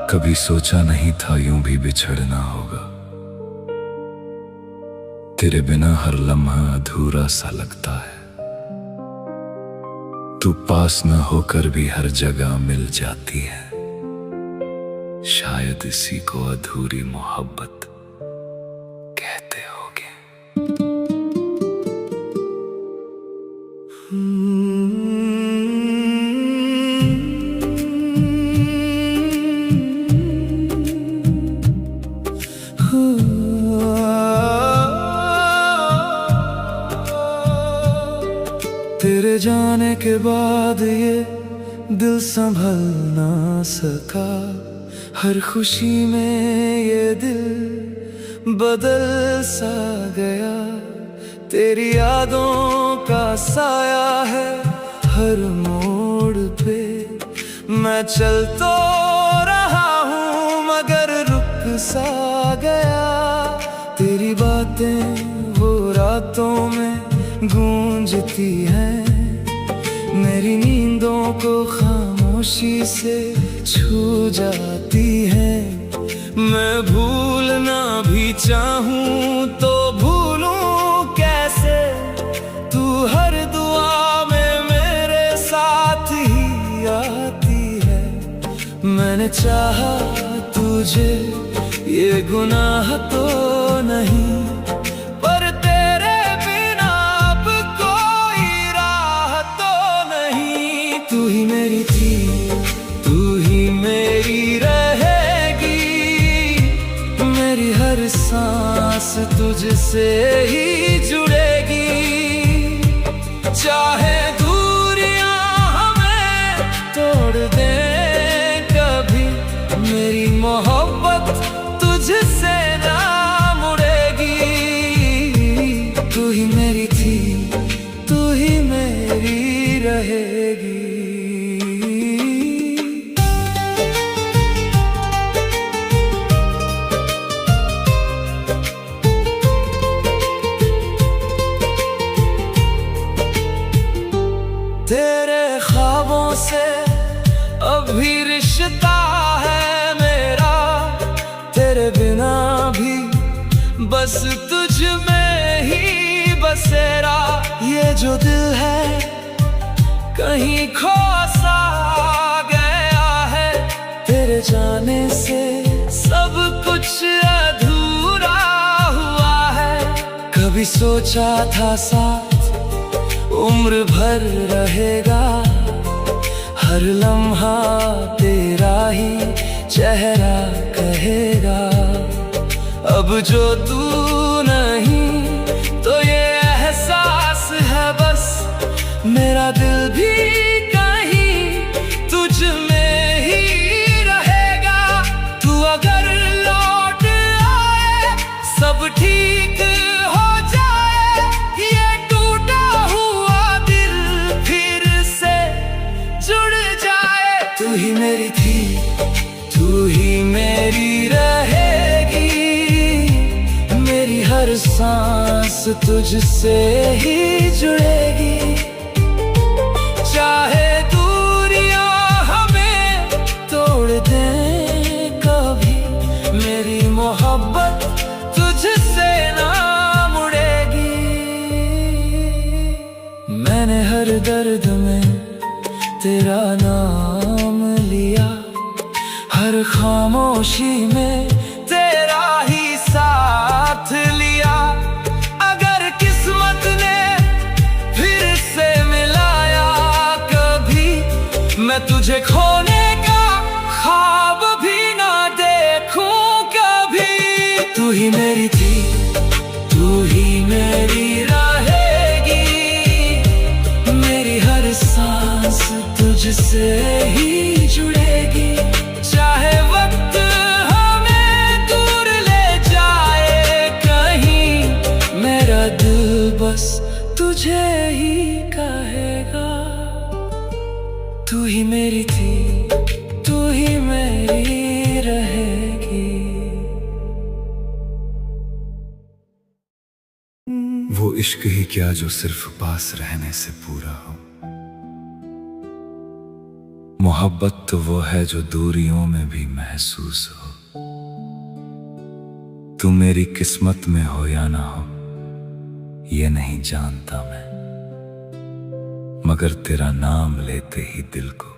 कभी सोचा नहीं था यूं भी बिछड़ना होगा। तेरे बिना हर लम्हा अधूरा सा लगता है। तू पास न होकर भी हर जगह मिल जाती है। शायद इसी को अधूरी मोहब्बत कहते होगे। तेरे जाने के बाद ये दिल संभल ना सका। हर खुशी में ये दिल बदल सा गया। तेरी यादों का साया है हर मोड़ पे। मैं चल तो रहा हूँ मगर रुक सा गया। तेरी बातें वो रातों में गूंजती हैं। मेरी नींदों को खामोशी से छू जाती हैं। मैं भूलना भी चाहूं तो भूलूं कैसे। तू हर दुआ में मेरे साथ ही आती है। मैंने चाहा तुझे ये गुनाह तो नहीं, पर तेरे बिना अब कोई राह तो नहीं। तू ही मेरी थी, तू ही मेरी रहेगी। मेरी हर सांस तुझसे ही जुड़ेगी। चाहे दूरियां हमें तोड़ दें कभी, मेरी मोहब्बत तुझसे ना मुड़ेगी। तू ही मेरी थी, तू ही मेरी रहेगी। तेरे ख्वाबों से अभी रिश्ता है मेरा। तेरे बिना भी बस तुझ में ही बसेरा। ये जो दिल है कहीं खो सा गया है। तेरे जाने से सब कुछ अधूरा हुआ है। कभी सोचा था साथ उम्र भर रहेगा। हर लम्हा तेरा ही चेहरा कहेगा। अब जो तू नहीं तो ये एहसास है बस। मेरा दिल भी कहीं तुझ में ही रहेगा। तू अगर लौट आए सब ठीक हो जाए। ये टूटा हुआ दिल फिर से जुड़ जाए। तू ही मेरी थी, तू ही मेरी रहेगी। मेरी हर सांस तुझसे ही जुड़ेगी। चाहे दूरियां हमें तोड़ दें कभी, मेरी मोहब्बत तुझसे ना मुड़ेगी। मैंने हर दर्द में तेरा नाम लिया। हर खामोशी में तेरा ही साथ लिया। अगर किस्मत ने फिर से मिलाया कभी, मैं तुझे खोने का ख्वाब भी ना देखूं कभी। तू ही मेरी थी, तू ही मेरी रहेगी। मेरी हर सांस तुझसे ही जुड़ेगी। चाहे वक्त हमें दूर ले जाए कहीं, मेरा दिल बस तुझे ही कहेगा। तू ही मेरी थी, तू ही मेरी रहेगी। वो इश्क ही क्या जो सिर्फ पास रहने से पूरा हो। मोहब्बत तो वो है जो दूरियों में भी महसूस हो। तू मेरी किस्मत में हो या ना हो ये नहीं जानता मैं, मगर तेरा नाम लेते ही दिल को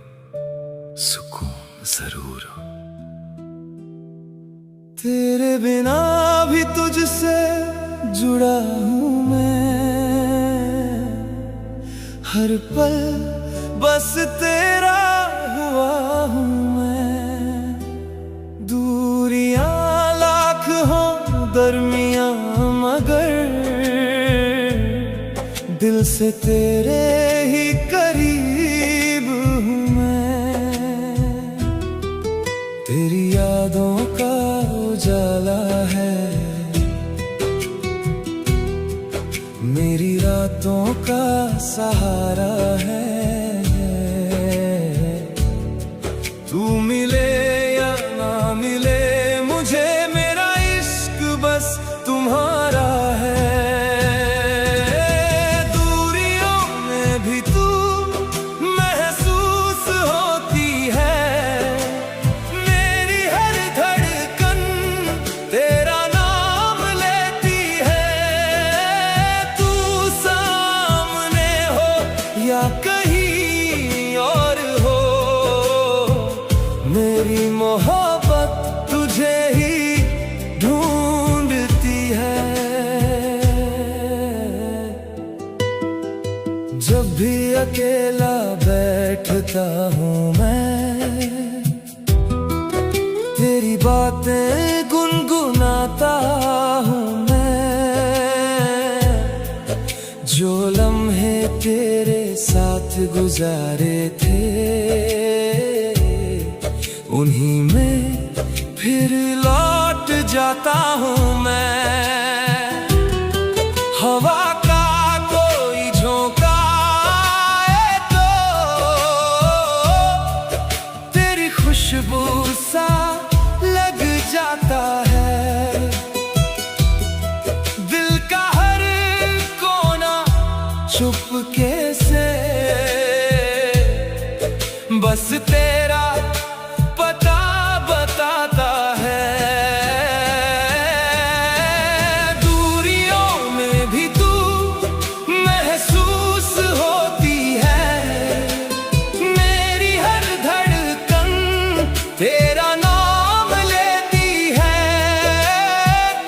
सुकून जरूर हो। तेरे बिना भी तुझसे जुड़ा हूँ मैं, हर पल बस तेरा हुआ हूँ मैं। दूरियां लाख हों दरमियां मगर दिल से तेरे ही करीब हूँ मैं। तेरी यादों का उजाला है मेरी रातों का सहारा है। तू मिले या ना मिले मुझे मेरा इश्क बस तुम्हारा है। दूरियों में भी तू महसूस होती है, मेरी हर धड़कन तेरा नाम लेती है। तू सामने हो या कहीं और हो, मेरी मोहब्बत तुझे ही ढूंढती है। जब भी अकेला बैठता हूँ मैं, तेरी बातें गुनगुनाता हूँ मैं। जो लम्हे तेरे साथ गुजारे थे उन्हीं में फिर लौट जाता हूँ मैं। हवा का कोई झोंका आए तो तेरी खुशबू सा लग जाता है। दिल का हर कोना चुपके से बस तेरा पता बताता है। दूरियों में भी तू महसूस होती है, मेरी हर धड़कन तेरा नाम लेती है।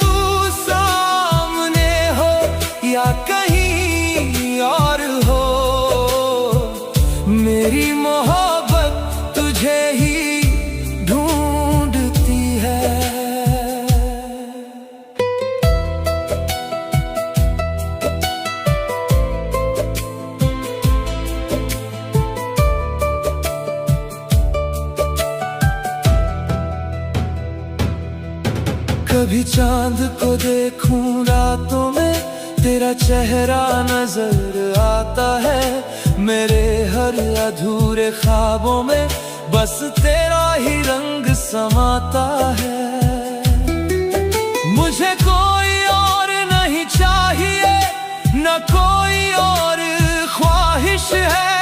तू सामने हो या कहीं और हो, मेरी मोहब्बत तुझे ही ढूंढती है। कभी चांद को देखूं रातों में, तेरा चेहरा नजर आता है। मेरे हर अधूरे ख्वाबों में बस तेरा ही रंग समाता है। मुझे कोई और नहीं चाहिए, न कोई और ख्वाहिश है।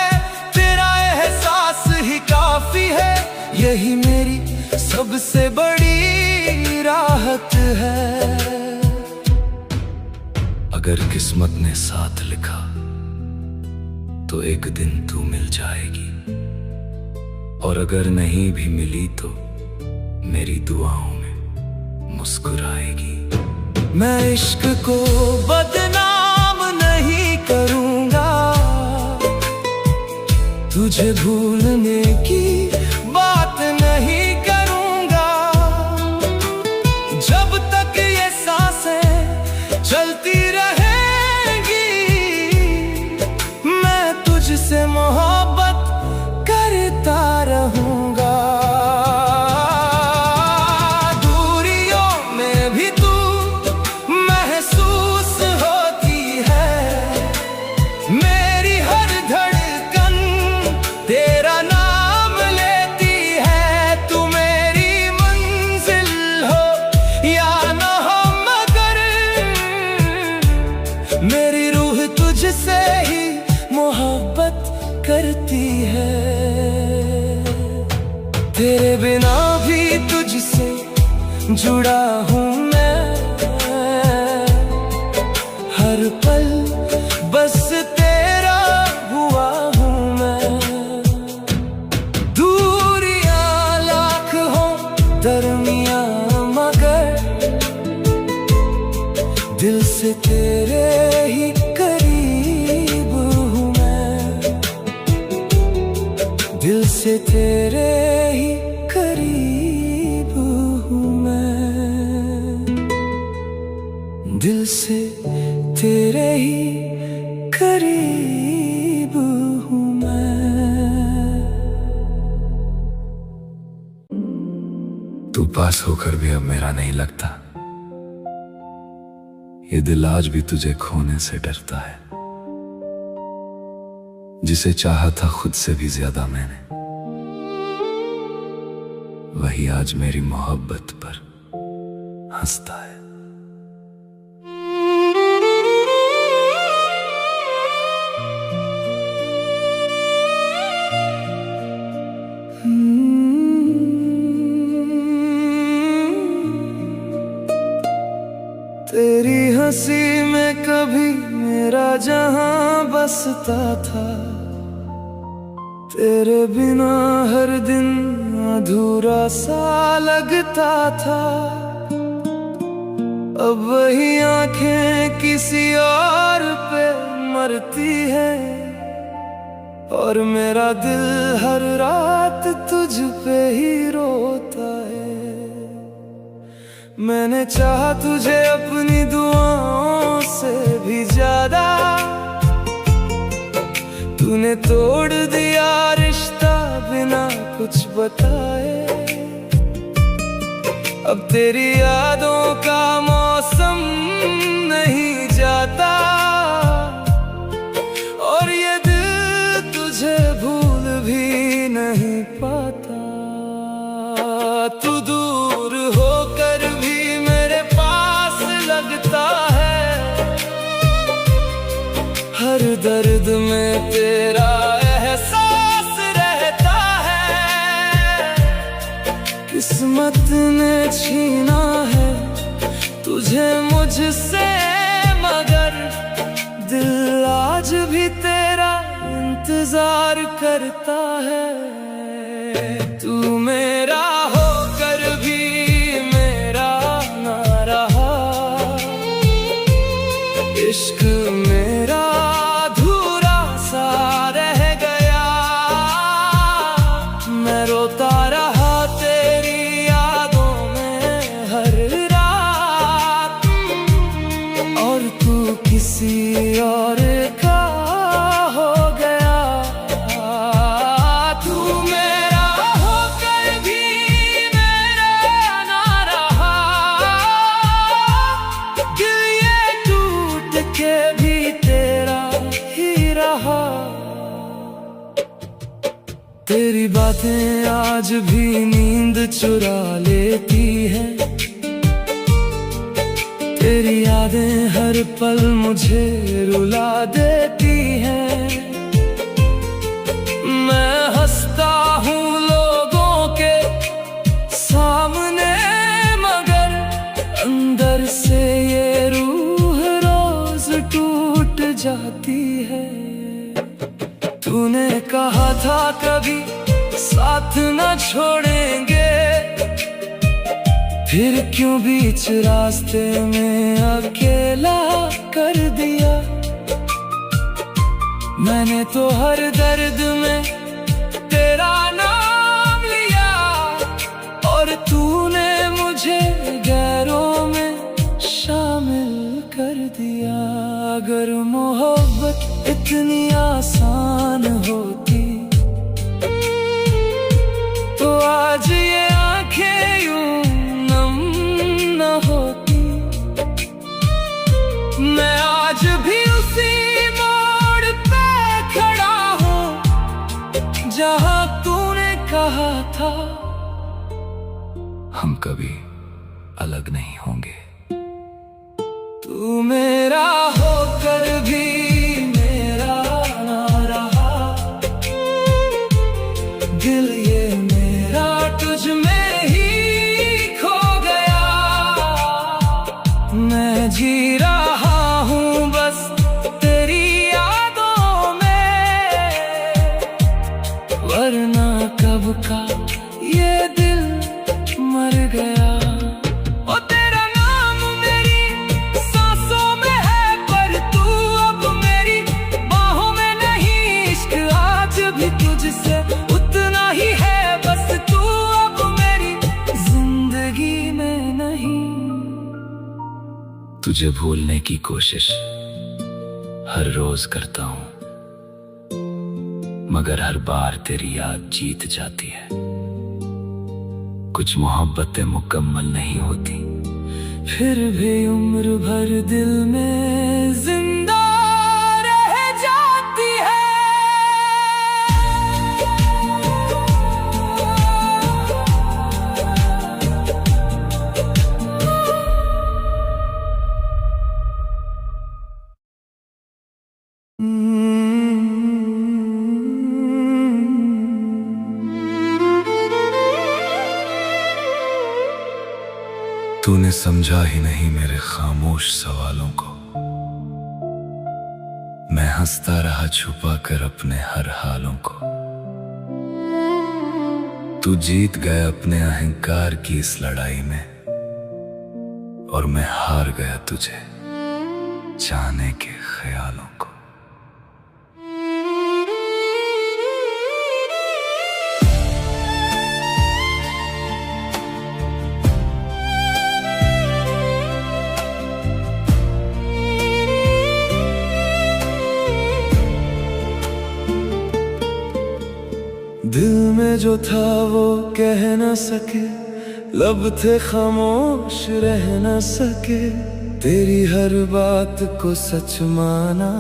तेरा एहसास ही काफी है, यही मेरी सबसे बड़ी राहत है। अगर किस्मत ने साथ लिखा तो एक दिन तू मिल जाएगी, और अगर नहीं भी मिली तो मेरी दुआओं में मुस्कुराएगी। मैं इश्क को बदनाम नहीं करूंगा, तुझे भूलने की बात नहीं करूंगा। जब तक ये सांसें चलती रहेंगी, मैं तुझसे मोहब्बत करता रहूंगा। दूरियों में भी तू महसूस होती है, मेरी हर धड़कन तेरा नाम तेरे बिना भी तुझसे जुड़ा हूँ मैं, हर पल बस तेरा हुआ हूँ मैं। दूरियां लाख हो दरमियां मगर दिल से तेरे ही करीब हूँ मैं, दिल से तेरे ही करीब हूँ मैं, दिल से तेरे ही करीब हूँ मैं। तू पास होकर भी अब मेरा नहीं लगता, ये दिल आज भी तुझे खोने से डरता है। जिसे चाहा था खुद से भी ज्यादा मैंने, वही आज मेरी मोहब्बत पर हंसता है। तेरी हंसी में कभी मेरा जहां बसता था, तेरे बिना हर दिन अधूरा सा लगता था। अब वही आंखें किसी और पे मरती है, और मेरा दिल हर रात तुझ पे ही रोता है। मैंने चाहा तुझे अपनी दुआओं से भी ज्यादा, तूने तोड़ दिया रिश्ता बिना कुछ बताए। अब तेरी यादों का मौसम नहीं जाता, और ये दिल तुझे भूल भी नहीं पाता। तू दूर होकर भी मेरे पास लगता है, हर दर्द में तेरा एहसास रहता है। किस्मत ने छीना है तुझे मुझसे, मगर दिल आज भी तेरा इंतजार करता है। तू मेरा होकर भी मेरा ना रहा, इश्क मेरा अधूरा सा रह गया। मैं रोता रहा तेरी यादों में हर रात, और तू किसी और का हो गया। तू मेरा होकर भी मेरा ना रहा, दिल ये टूट के भी तेरा ही रहा। तेरी बातें आज भी नींद चुरा लेती है, तेरी यादें हर पल मुझे रुला देती हैं। मैं हंसता हूँ लोगों के सामने, मगर अंदर से ये रूह रोज टूट जाती है। तूने कहा था कभी साथ न छोड़ेंगे, फिर क्यों बीच रास्ते में अकेला कर दिया। मैंने तो हर दर्द में तेरा नाम लिया, और तूने मुझे गैरों में शामिल कर दिया। अगर मोहब्बत इतनी आसान होती, तो आज ये आंखें यूं नम न होती। मैं आज भी उसी मोड़ पे खड़ा हूँ जहाँ तूने कहा था हम कभी अलग नहीं होंगे। तू मेरा होकर भी मेरा ना रहा, दिल ये मेरा तुझ तुझे भूलने की कोशिश हर रोज करता हूं, मगर हर बार तेरी याद जीत जाती है। कुछ मोहब्बतें मुकम्मल नहीं होती, फिर भी उम्र भर दिल में जिंदा रह जाती है। तूने समझा ही नहीं मेरे खामोश सवालों को। मैं हंसता रहा छुपा कर अपने हर हालों को। तू जीत गया अपने अहंकार की इस लड़ाई में, और मैं हार गया तुझे चाहने के ख्यालों को। दिल में जो था वो कह न सके, लब थे खामोश रह न सके। तेरी हर बात को सच माना,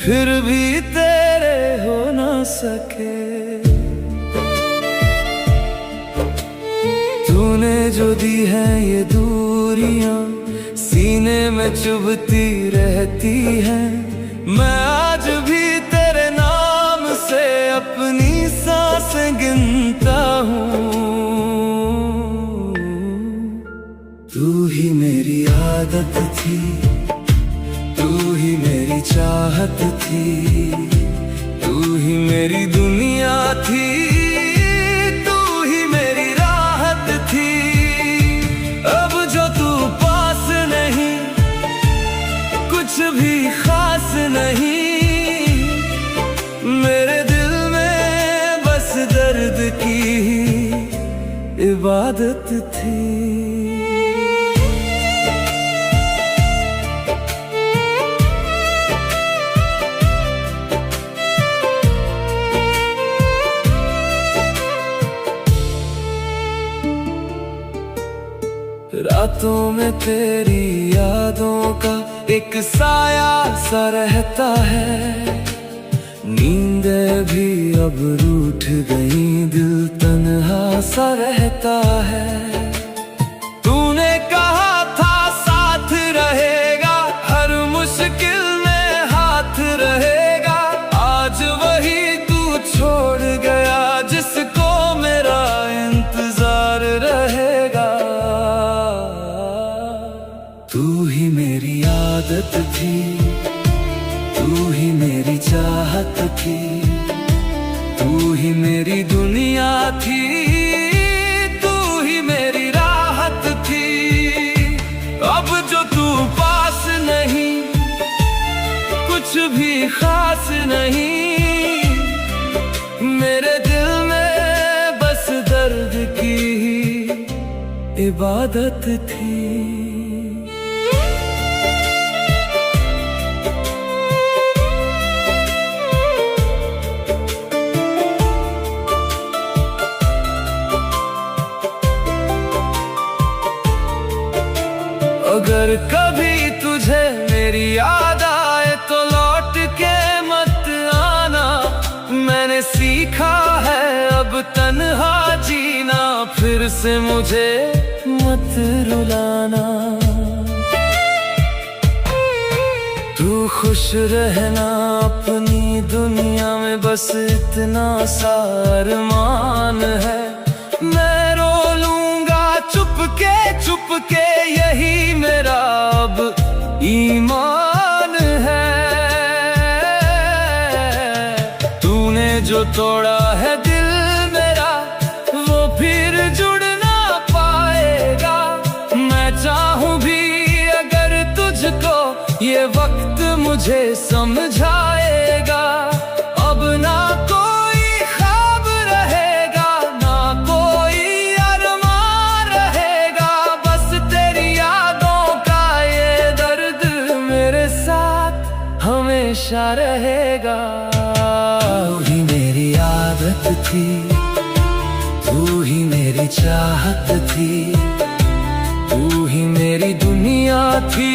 फिर भी तेरे हो न सके। तूने जो दी है ये दूरियां, सीने में चुभती रहती है। मैं आज भी तेरे नाम से अपनी सांसें गिनता हूँ। तू ही मेरी आदत थी, तू ही मेरी चाहत थी, तू ही मेरी दुनिया थी, तू ही मेरी राहत थी। अब जो तू पास नहीं, कुछ भी खास नहीं। मेरे दिल में बस दर्द की इबादत थी। रातों में तेरी यादों का एक साया सा रहता है। नींदें भी अब रूठ गई, दिल तन्हा सा रहता है। तूने कहा था साथ रहेगा, हर मुश्किल में हाथ रहेगा। आज वही तू छोड़ गया जिसको मेरा इंतजार रहेगा। तू ही मेरी आदत थी, तू ही मेरी चाहत थी, तू ही मेरी दुनिया थी, तू ही मेरी राहत थी। अब जो तू पास नहीं, कुछ भी खास नहीं। मेरे दिल में बस दर्द की ही इबादत थी। अगर कभी तुझे मेरी याद आए तो लौट के मत आना। मैंने सीखा है अब तन्हा जीना, फिर से मुझे मत रुलाना। तू खुश रहना अपनी दुनिया में, बस इतना सा अरमान है। मैं रो लूंगा चुपके यही मेरा अब ईमान है। तूने जो तोड़ा है दिल मेरा, वो फिर जुड़ ना पाएगा। मैं चाहूं भी अगर तुझको, ये वक्त मुझे समझाएगा। अब ना कोई ख्वाब रहेगा, ना कोई अरमान रहेगा। बस तेरी यादों का ये दर्द हमेशा रहेगा। तू ही मेरी आदत थी, तू ही मेरी चाहत थी, तू ही मेरी दुनिया थी,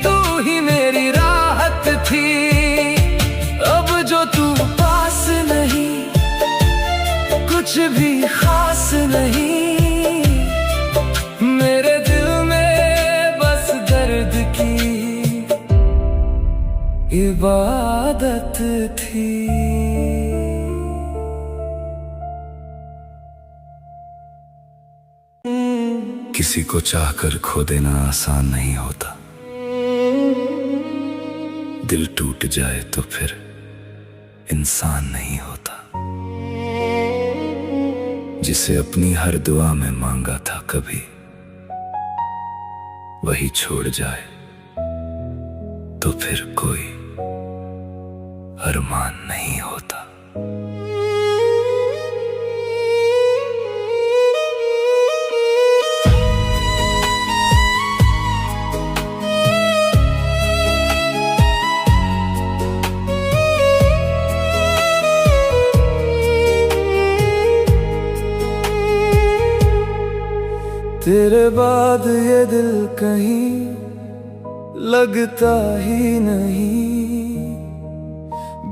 तू ही मेरी राहत थी। अब जो तू पास नहीं, कुछ भी खास नहीं, मेरे दिल में बस दर्द की इबादत थी। किसी को चाहकर खो देना आसान नहीं होता, दिल टूट जाए तो फिर इंसान नहीं होता। जिसे अपनी हर दुआ में मांगा था कभी, वही छोड़ जाए तो फिर कोई अरमान नहीं होता। तेरे बाद ये दिल कहीं लगता ही नहीं,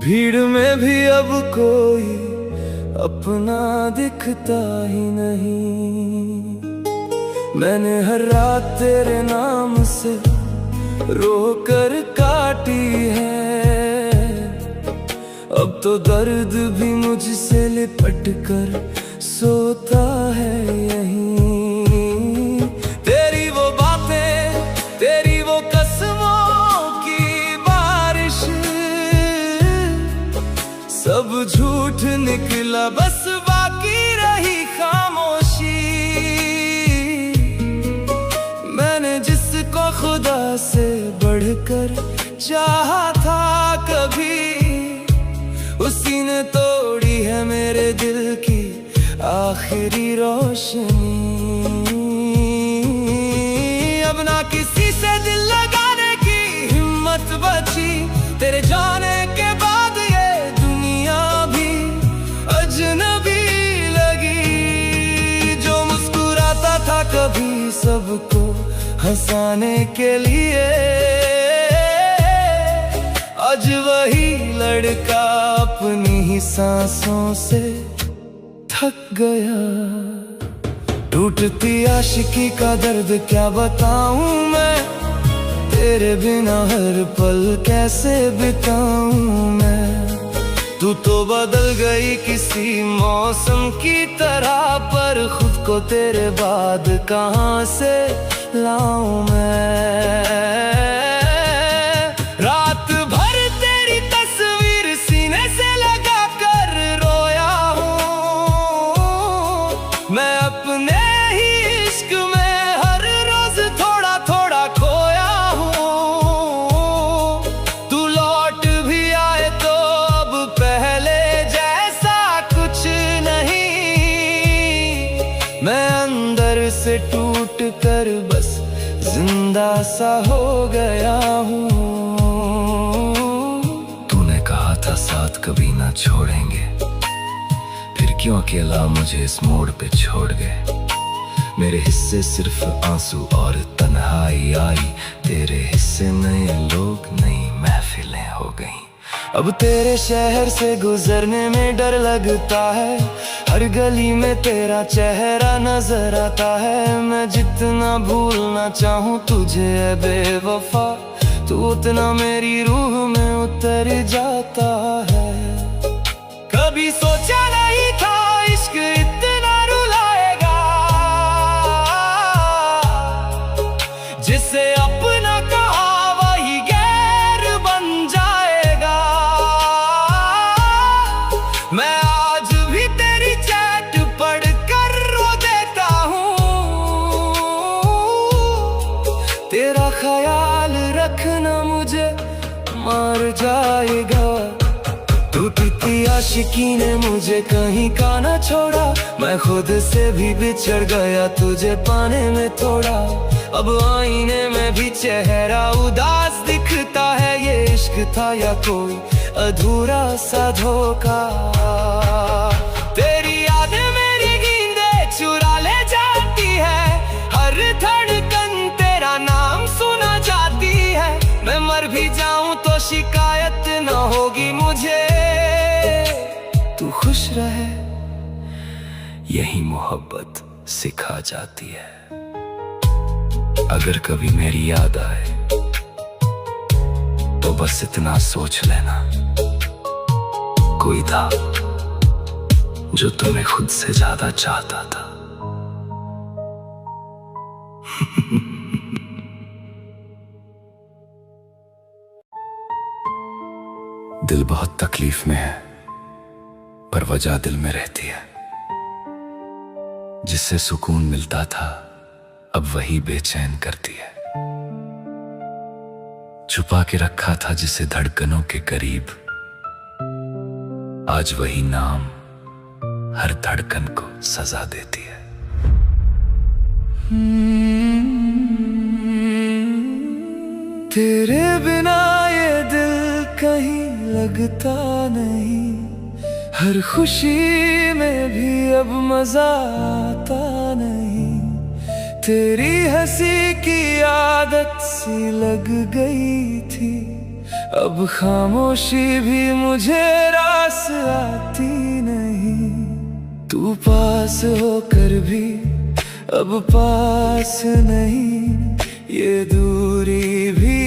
भीड़ में भी अब कोई अपना दिखता ही नहीं। मैंने हर रात तेरे नाम से रोकर काटी है, अब तो दर्द भी मुझसे लिपट कर सोता है यहीं। सब झूठ निकला, बस बाकी रही खामोशी। मैंने जिसको खुदा से बढ़कर चाहा था कभी, उसी ने तोड़ी है मेरे दिल की आखिरी रोशनी। अब ना किसी से दिल लगाने की हिम्मत बची, तेरे जाने के बाद कभी सबको हंसाने के लिए, आज वही लड़का अपनी ही सांसों से थक गया। टूटती आशिकी का दर्द क्या बताऊं मैं, तेरे बिना हर पल कैसे बिताऊं मैं। तू तो बदल गई किसी मौसम की तरह, पर खुद को तेरे बाद कहाँ से लाऊं मैं। रात भर तेरी तस्वीर सीने से लगा कर रोया हूँ मैं, अपने ही इश्क में हर रोज थोड़ा थोड़ा खोया हूँ। तू लौट भी आए तो अब पहले जैसा कुछ नहीं, मैं अंदर से टूट कर बस जिंदा सा हो गया हूँ। तूने कहा था साथ कभी ना छोड़ेंगे, फिर क्यों अकेला मुझे इस मोड़ पे छोड़ गए। मेरे हिस्से सिर्फ आंसू और तन्हाई आई, तेरे हिस्से नए लोग नई महफिलें हो गईं। अब तेरे शहर से गुजरने में डर लगता है, हर गली में तेरा चेहरा नजर आता है। मैं जितना भूलना चाहूँ तुझे है बेवफा, तू उतना मेरी रूह में उतर जाता है। कभी सोचा नहीं था इश्क इतना रुलाएगा, जिसे अपना कहा वही गैर बन जाएगा। मैं आज भी तेरी चैट पढ़कर रो देता हूँ, तेरा ख्याल रखना मुझे मार जाएगा। तू कितनी आशिकी ने मुझे कहीं का न छोड़ा, मैं खुद से भी बिछड़ गया तुझे पाने में थोड़ा। अब आईने में भी चेहरा उदास दिखता है, ये इश्क था या कोई अधूरा सा धोखा। तेरी यादें मेरी नींदें चुरा ले जाती है, हर धड़कन तेरा नाम सुना जाती है। मैं मर भी जाऊं तो शिकायत न होगी मुझे, तू खुश रहे यही मोहब्बत सिखा जाती है। अगर कभी मेरी याद आए तो बस इतना सोच लेना, कोई था जो तुम्हें खुद से ज्यादा चाहता था। दिल बहुत तकलीफ में है, पर वजह दिल में रहती है। जिससे सुकून मिलता था अब वही बेचैन करती है। छुपा के रखा था जिसे धड़कनों के करीब, आज वही नाम हर धड़कन को सजा देती है। तेरे बिना ये दिल कहीं लगता नहीं, हर खुशी में भी अब मजा आता नहीं। तेरी हंसी की आदत सी लग गई थी, अब खामोशी भी मुझे रास आती नहीं। तू पास होकर भी अब पास नहीं, ये दूरी भी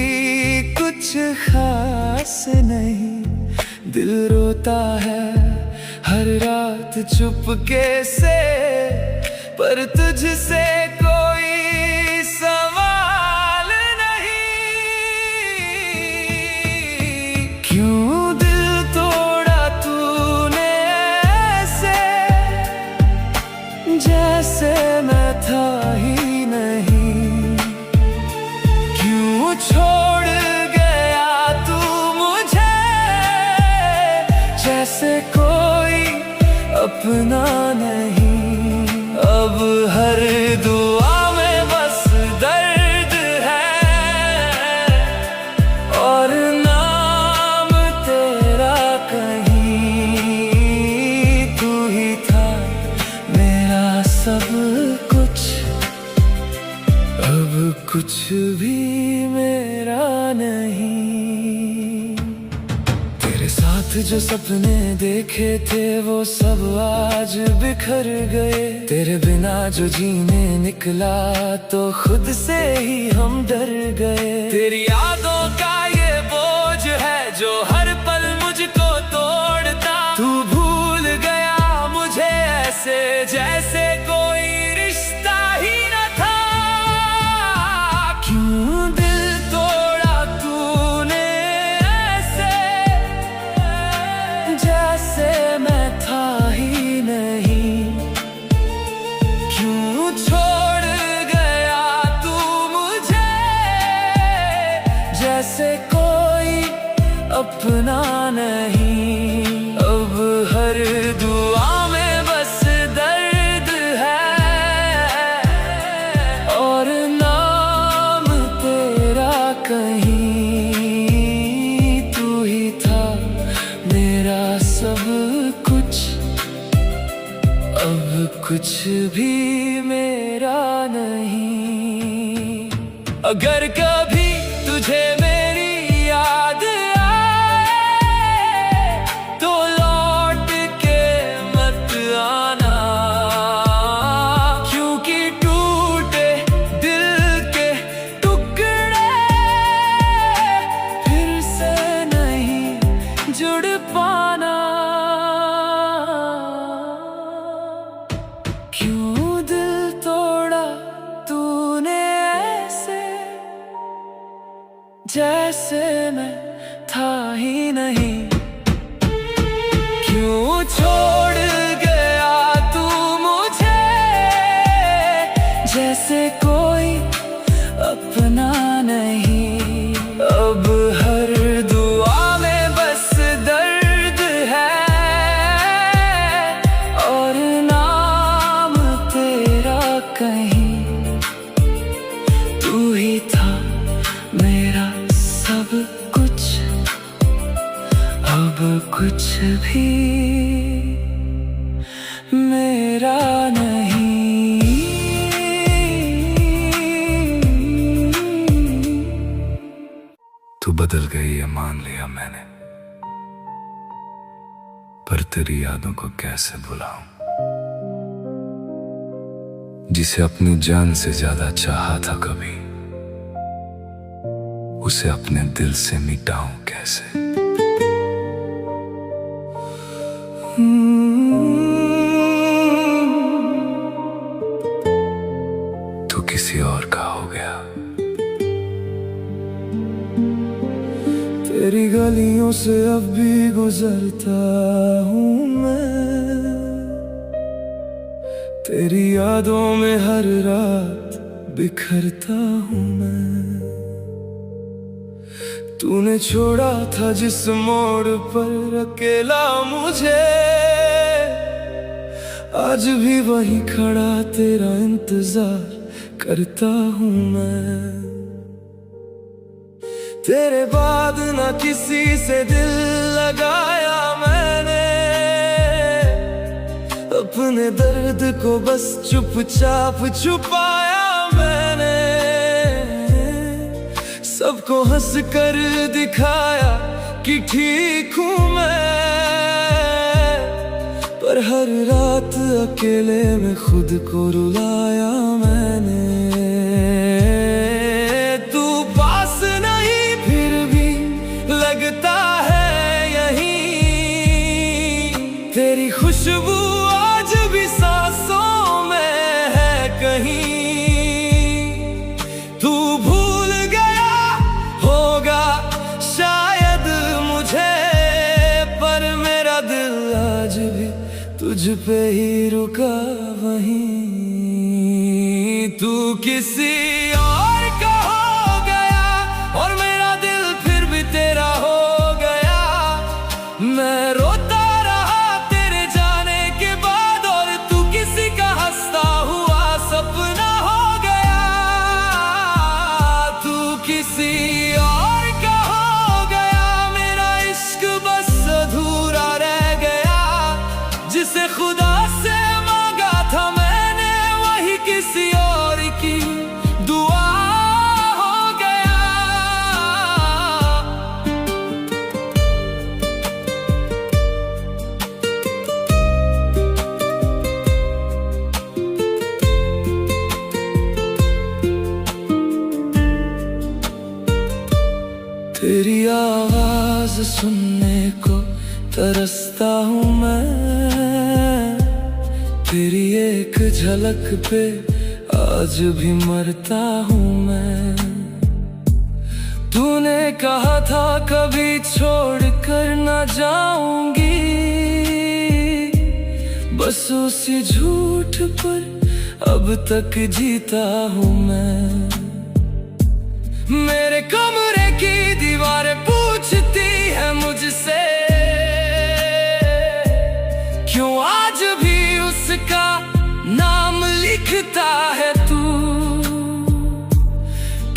कुछ खास नहीं। दिल रोता है हर रात चुपके से, पर तुझसे कोई सवाल नहीं। क्यों दिल तोड़ा तूने ऐसे, जैसे मैं था ही नहीं। क्यों छोड़ गया तू मुझे, जैसे कोई अपना नहीं। अब हर दुआ में बस दर्द है, और नाम तेरा कहीं। तू ही था मेरा सब कुछ, अब कुछ भी मेरा नहीं। तेरे साथ जो सपने देखे थे वो सब आज बिखर गए। तेरे बिना जो जीने निकला तो खुद से ही हम डर गए। तेरी यादों का ये बोझ है जो हर पल मुझको तोड़ता। तू भूल गया मुझे ऐसे जैसे कोई रिश्ता ही न था। क्यों दिल तोड़ा तूने ऐसे, जैसे मैं था ही नहीं। क्यों छोड़ गया तू मुझे, जैसे कोई अपना नहीं। अब हर दुआ में बस दर्द है, और नाम तेरा कहीं। तू ही था मेरा सब कुछ, अब कुछ भी मेरा नहीं। अगर कभी तुझे मेरी याद आए तो लौट के मत आना। क्योंकि टूटे दिल के टुकड़े फिर से नहीं जुड़ पाना। क्यों दिल तोड़ा तूने ऐसे, जैसे मैं था ही नहीं। क्यों छोड़ गया तू मुझे, जैसे कोई अपना नहीं। अब हर दुआ में बस दर्द है, भी मेरा नहीं। तू बदल गई है मान लिया मैंने, पर तेरी यादों को कैसे भुलाऊं, जिसे अपनी जान से ज्यादा चाहा था कभी, उसे अपने दिल से मिटाऊं कैसे। तू किसी और का हो गया। तेरी गलियों से अब भी गुजरता हूँ मैं, तेरी यादों में हर रात बिखरता हूँ मैं। तूने छोड़ा था जिस मोड़ पर अकेला मुझे, आज भी वहीं खड़ा तेरा इंतजार करता हूँ मैं। तेरे बाद ना किसी से दिल लगाया मैंने, अपने दर्द को बस चुपचाप छुपाया मैंने। सबको हंस कर दिखाया कि ठीक हूँ मैं, पर हर रात अकेले में खुद को रुलाया मैंने। तू पास नहीं फिर भी लगता है यहीं, तेरी खुशबू आज भी सांसों में है कहीं। तू भूल गया होगा शायद मुझे, पर मेरा दिल आज भी तुझ पे ही रुका वहीं। तू किसी और का हो गया और मेरा दिल फिर भी तेरा हो गया। मैं रोता रहा तेरे जाने के बाद, और तू किसी का हंसता हुआ सपना हो गया। तू किसी और का हो गया, मेरा इश्क बस अधूरा रह गया। जिसे खुदा से मांगा था मैंने, वही किसी और की दुआ हो गया। तेरी आवाज सुनने को तरसता हूँ मैं, तेरी एक झलक पे आज भी मरता हूँ मैं। तूने कहा था कभी छोड़ कर ना जाऊंगी, बस उसी झूठ पर अब तक जीता हूँ मैं। मेरे कमरे की दीवारें पूछती है मुझसे, क्यों आज भी उसका नाम लिखता है तू।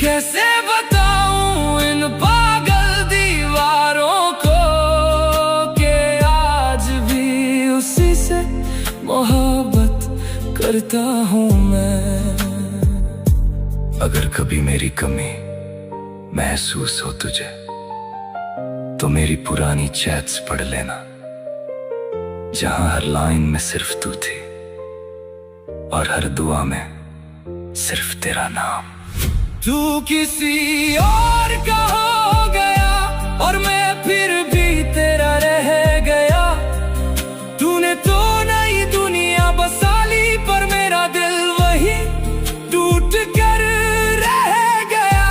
कैसे बताऊं इन पागल दीवारों को कि आज भी उसी से मोहब्बत करता हूँ मैं। अगर कभी मेरी कमी महसूस हो तुझे, तो मेरी पुरानी चैट्स पढ़ लेना, जहां हर लाइन में सिर्फ तू थी और हर दुआ में सिर्फ तेरा नाम। तू किसी और का हो गया और मैं फिर भी तेरा रह गया। तूने तो नई दुनिया बसा ली, पर मेरा दिल वही टूट कर रह गया।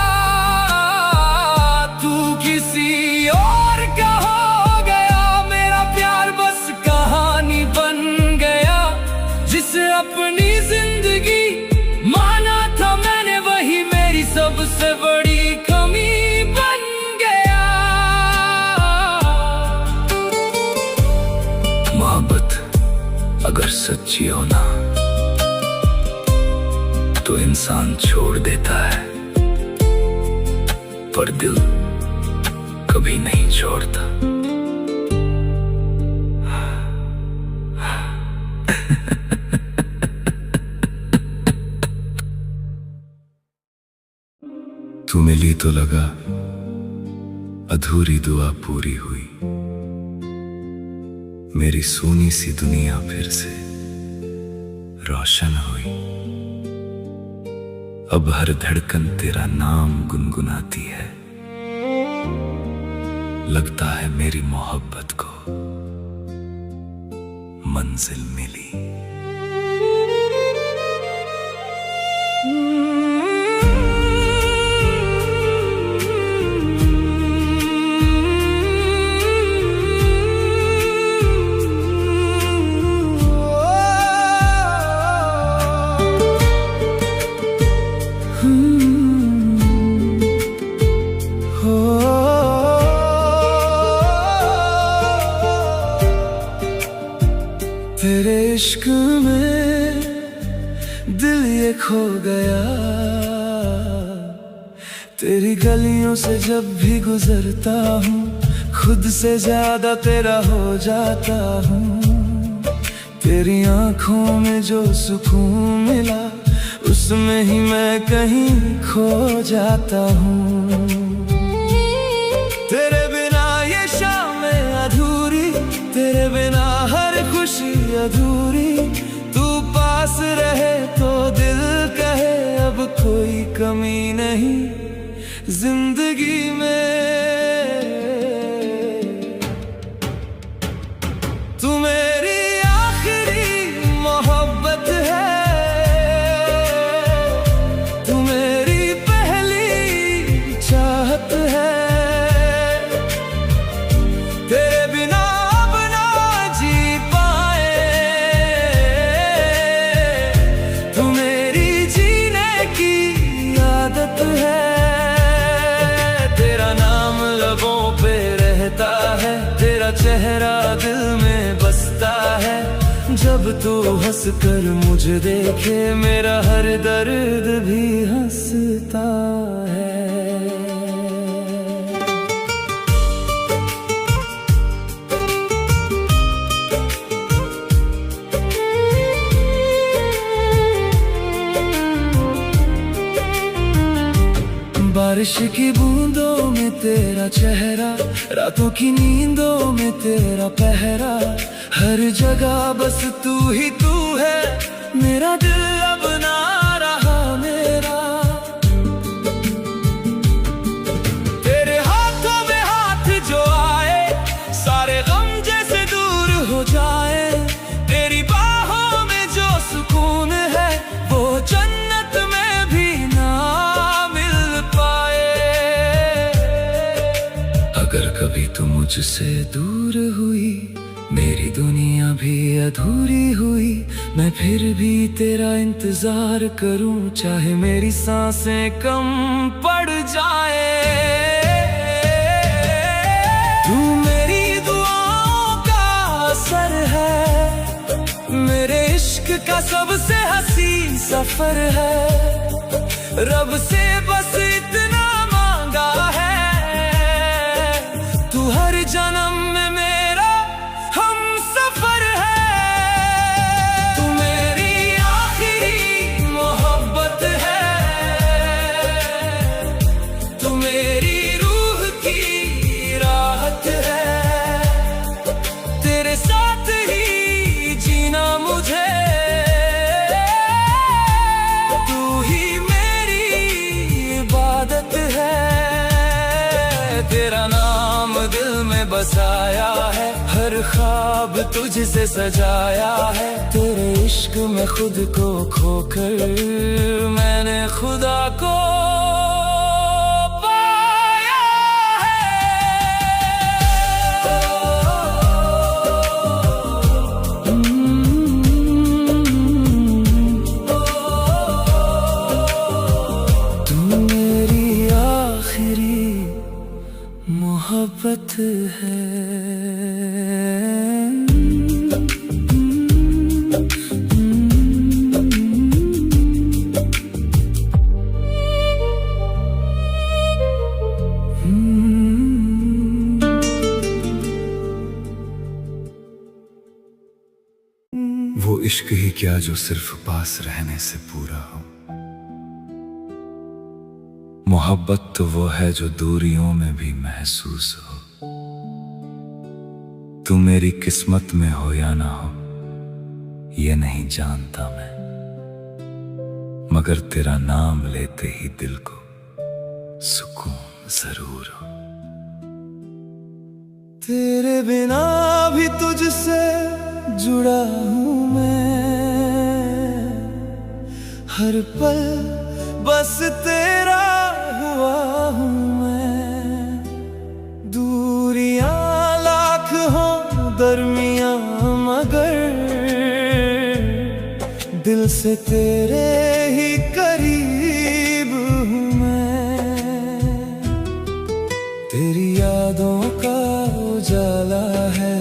तू किसी और का हो गया, मेरा प्यार बस कहानी बन गया। जिसे अपनी जिंदगी माना था मैंने, वही मेरी सबसे बड़ी कमी बन गया। मोहब्बत अगर सच्ची हो ना, तो इंसान छोड़ देता है, पर दिल कभी नहीं छोड़ता। तू मिली तो लगा अधूरी दुआ पूरी हुई। मेरी सूनी सी दुनिया फिर से रोशन हुई। अब हर धड़कन तेरा नाम गुनगुनाती है। लगता है मेरी मोहब्बत को मंजिल मिली। तेरे इश्क में दिल ये खो गया। तेरी गलियों से जब भी गुजरता हूँ खुद से ज्यादा तेरा हो जाता हूँ। तेरी आंखों में जो सुकून मिला उसमें ही मैं कहीं खो जाता हूँ। तेरे बिना ये शामें अधूरी, तेरे बिना हर खुशी अधूरी। तू पास रहे तो दिल कहे अब कोई कमी नहीं जिंदगी में। तू मेरी आखिरी मोहब्बत है, तू मेरी पहली चाहत है। तेरे बिना अब ना जी पाए, तू मेरी जीने की आदत है। तेरा नाम लबों पे रहता है, तेरा चेहरा दिल में बसता है। जब तू हंस कर मुझे देखे मेरा हर दर्द भी हंसता है। बारिश की बूंदों में तेरा चेहरा, रातों की नींदों में तेरा पहरा। हर जगह बस तू ही तू है, मेरा दिल अब ना रहा मेरा। तेरे हाथों में हाथ जो आए सारे गम जैसे दूर हो जाए। तेरी बाहों में जो सुकून है वो जन्नत में भी ना मिल पाए। अगर कभी तू मुझसे दूर हुई मेरी दुनिया भी अधूरी हुई। मैं फिर भी तेरा इंतजार करूं चाहे मेरी सांसें कम पड़ जाए। तू मेरी दुआओं का असर है, मेरे इश्क का सबसे हसीन सफर है। रब से बस इतना मांगा है, तू हर जन्म में मेरा हम सफर है। तू मेरी आखिरी मोहब्बत है, तू मेरी रूह की राहत है। तेरे साथ ही जीना मुझे, तू ही मेरी इबादत है। तेरा नाम दिल में बसाया है, हर ख्वाब तुझसे सजाया है। तेरे इश्क में खुद को खोकर मैंने खुदा को पाया है। तू मेरी आखिरी मोहब्बत है। वो इश्क ही क्या जो सिर्फ पास रहने से पूरा हो। मोहब्बत तो वो है जो दूरियों में भी महसूस हो। तू मेरी किस्मत में हो या ना हो ये नहीं जानता मैं, मगर तेरा नाम लेते ही दिल को सुकून जरूर हो। तेरे बिना भी तुझसे जुड़ा हूँ मैं, हर पल बस तेरा हुआ हूँ मैं। दूरियां लाख हों दरमियां मगर दिल से तेरे ही करीब हूँ मैं। तेरी यादों का उजाला है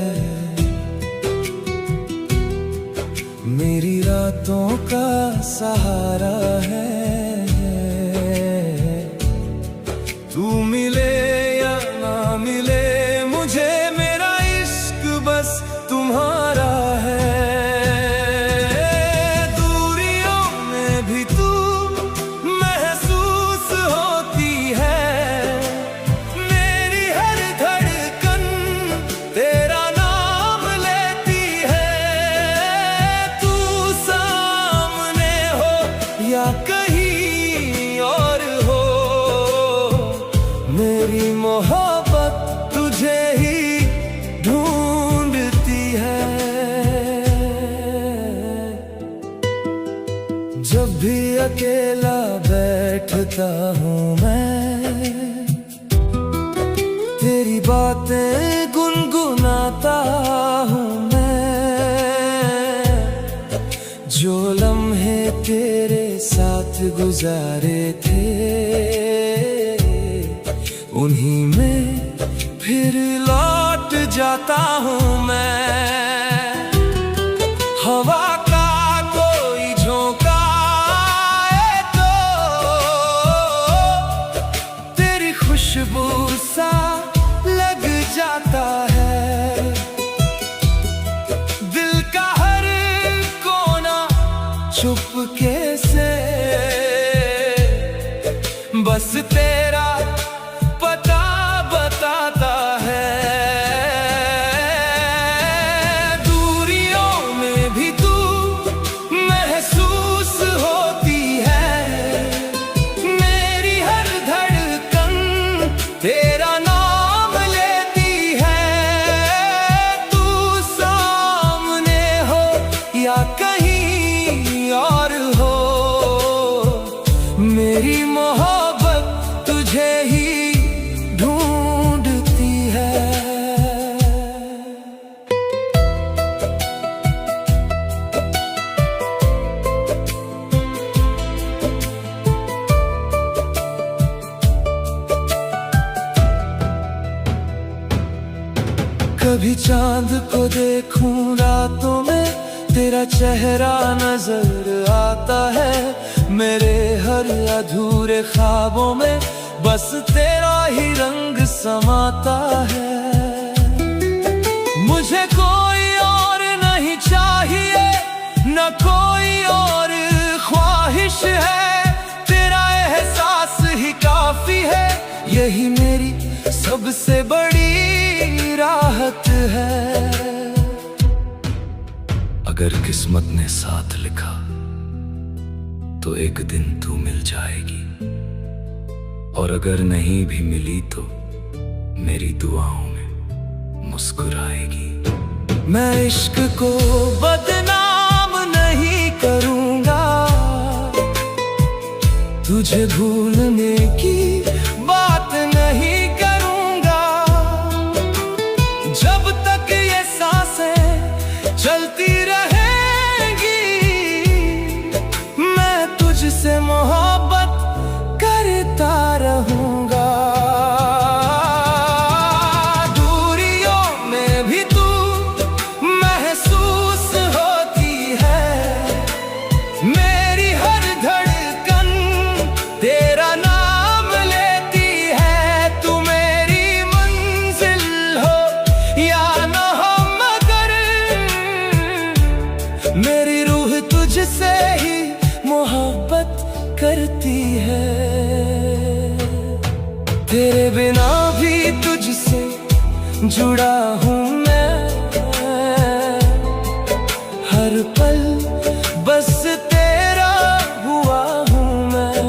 मेरी रातों का सहारा है। तू मिले या ना मिले मुझे मेरा इश्क बस तुम्हारा है। दूरियों में भी तू महसूस होती है, मेरी हर धड़कन तेरा नाम लेती है। तू सामने हो या कहीं और हो मेरी मोहब्बत तुझे ही ढूंढती है। जब भी अकेला बैठता हूँ मैं तेरी बातें गुनगुनाता हूँ मैं। जो लम्हे तेरे साथ गुजारे थे उन्हीं में फिर लौट जाता हूँ मैं। हवा का कोई झोंका आए तो तेरी खुशबू सा लग जाता है। दिल का हर कोना चुपके से बस तेरा पता बताता है। दूरियों में भी तू महसूस होती है, मेरी हर धड़कन तेरा नाम लेती है। तू सामने हो या कहीं और हो मेरी मोहब्बत तुझे ही ढूंढती है। कभी चांद को देखूं रातों में तेरा चेहरा नजर आता है। मेरे हर अधूरे ख्वाबों में बस तेरा ही रंग समाता है। मुझे कोई और नहीं चाहिए न कोई और ख्वाहिश है, तेरा एहसास ही काफी है। यही मेरी सबसे बड़ी राहत है। अगर किस्मत ने साथ लिखा तो एक दिन तू मिल जाएगी, और अगर नहीं भी मिली तो मेरी दुआओं में मुस्कुराएगी। मैं इश्क को बदनाम नहीं करूंगा, तुझे भूलने की बात नहीं करूंगा। जब तक ये सांसें चलती रहेंगी मैं तुझसे मोहब्बत करता रहूंगा। दूरियों में भी तू महसूस होती है, मेरी हर धड़कन तेरा नाम लेती है। तू मेरी मंजिल हो या न हो मगर मेरी रूह तुझसे ही मोहब्बत करती है। तेरे बिना भी तुझसे जुड़ा हूँ मैं, हर पल बस तेरा हुआ हूँ मैं।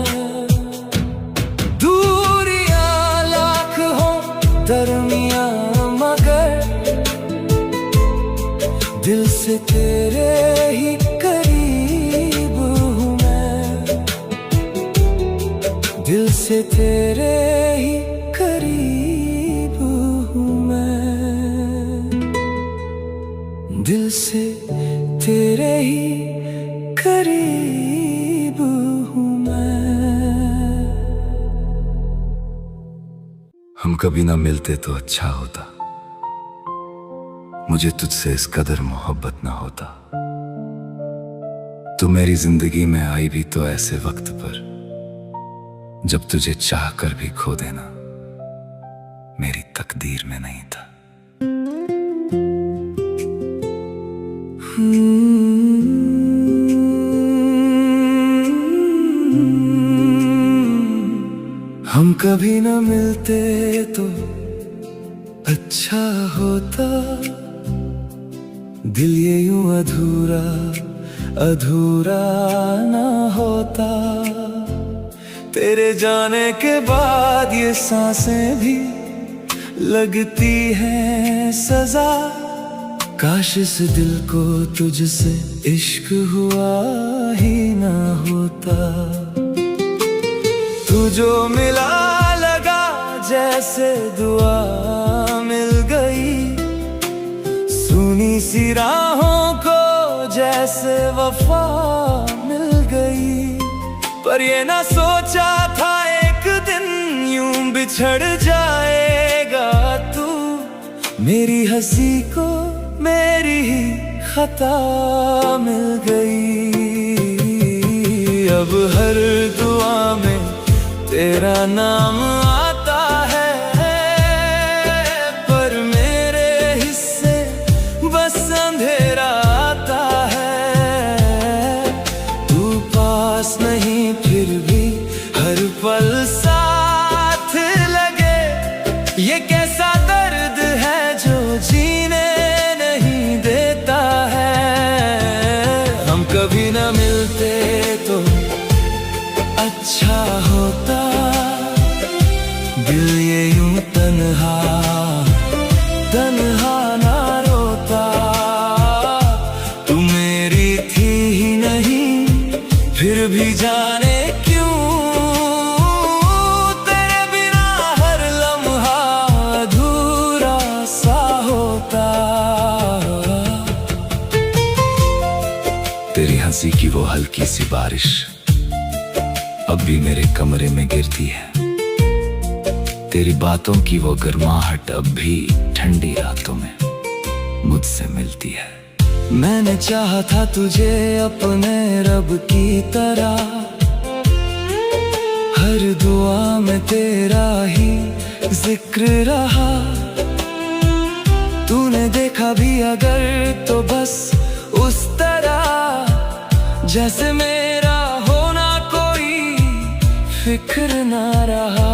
दूरियां लाख हो दरमियां मगर दिल से तेरे ही करीब हूँ मैं, दिल से तेरे ही करीब हूँ मैं, दिल से तेरे ही करीब हूँ मैं। हम कभी ना मिलते तो अच्छा होता, मुझे तुझसे इस कदर मोहब्बत ना होता। तू मेरी जिंदगी में आई भी तो ऐसे वक्त पर जब तुझे चाह कर भी खो देना मेरी तकदीर में नहीं था। हम कभी ना मिलते तो अच्छा होता, दिल ये यूं अधूरा अधूरा ना होता। तेरे जाने के बाद ये सांसें भी लगती हैं सजा। काश इस दिल को तुझसे इश्क हुआ ही ना होता। तू जो मिला लगा जैसे दुआ मिल गई, सुनी सी राहों को जैसे वफा मिल गई। पर ये ना सोचा था एक दिन यूं बिछड़ जाएगा तू, मेरी हंसी को मेरी ही खता मिल गई। अब हर दुआ में तेरा नाम आता है, पर मेरे हिस्से बस अंधेरा आता है। तू पास नहीं फिर भी हर पल साथ लगे, ये कैसा दर्द है जो जीने नहीं देता है। हम कभी ना मिलते तो अच्छा होता, दिल ये यूं तन्हा तन्हा ना रोता। तू मेरी थी ही नहीं फिर भी जाने क्यों, तेरे बिना हर लम्हा अधूरा सा होता। तेरी हंसी की वो हल्की सी बारिश अब भी मेरे कमरे में गिरती है। तेरी बातों की वो गर्माहट अब भी ठंडी रातों में मुझसे मिलती है। मैंने चाहा था तुझे अपने रब की तरह, हर दुआ में तेरा ही जिक्र रहा। तूने देखा भी अगर तो बस उस तरह जैसे मेरा होना कोई फिक्र ना रहा।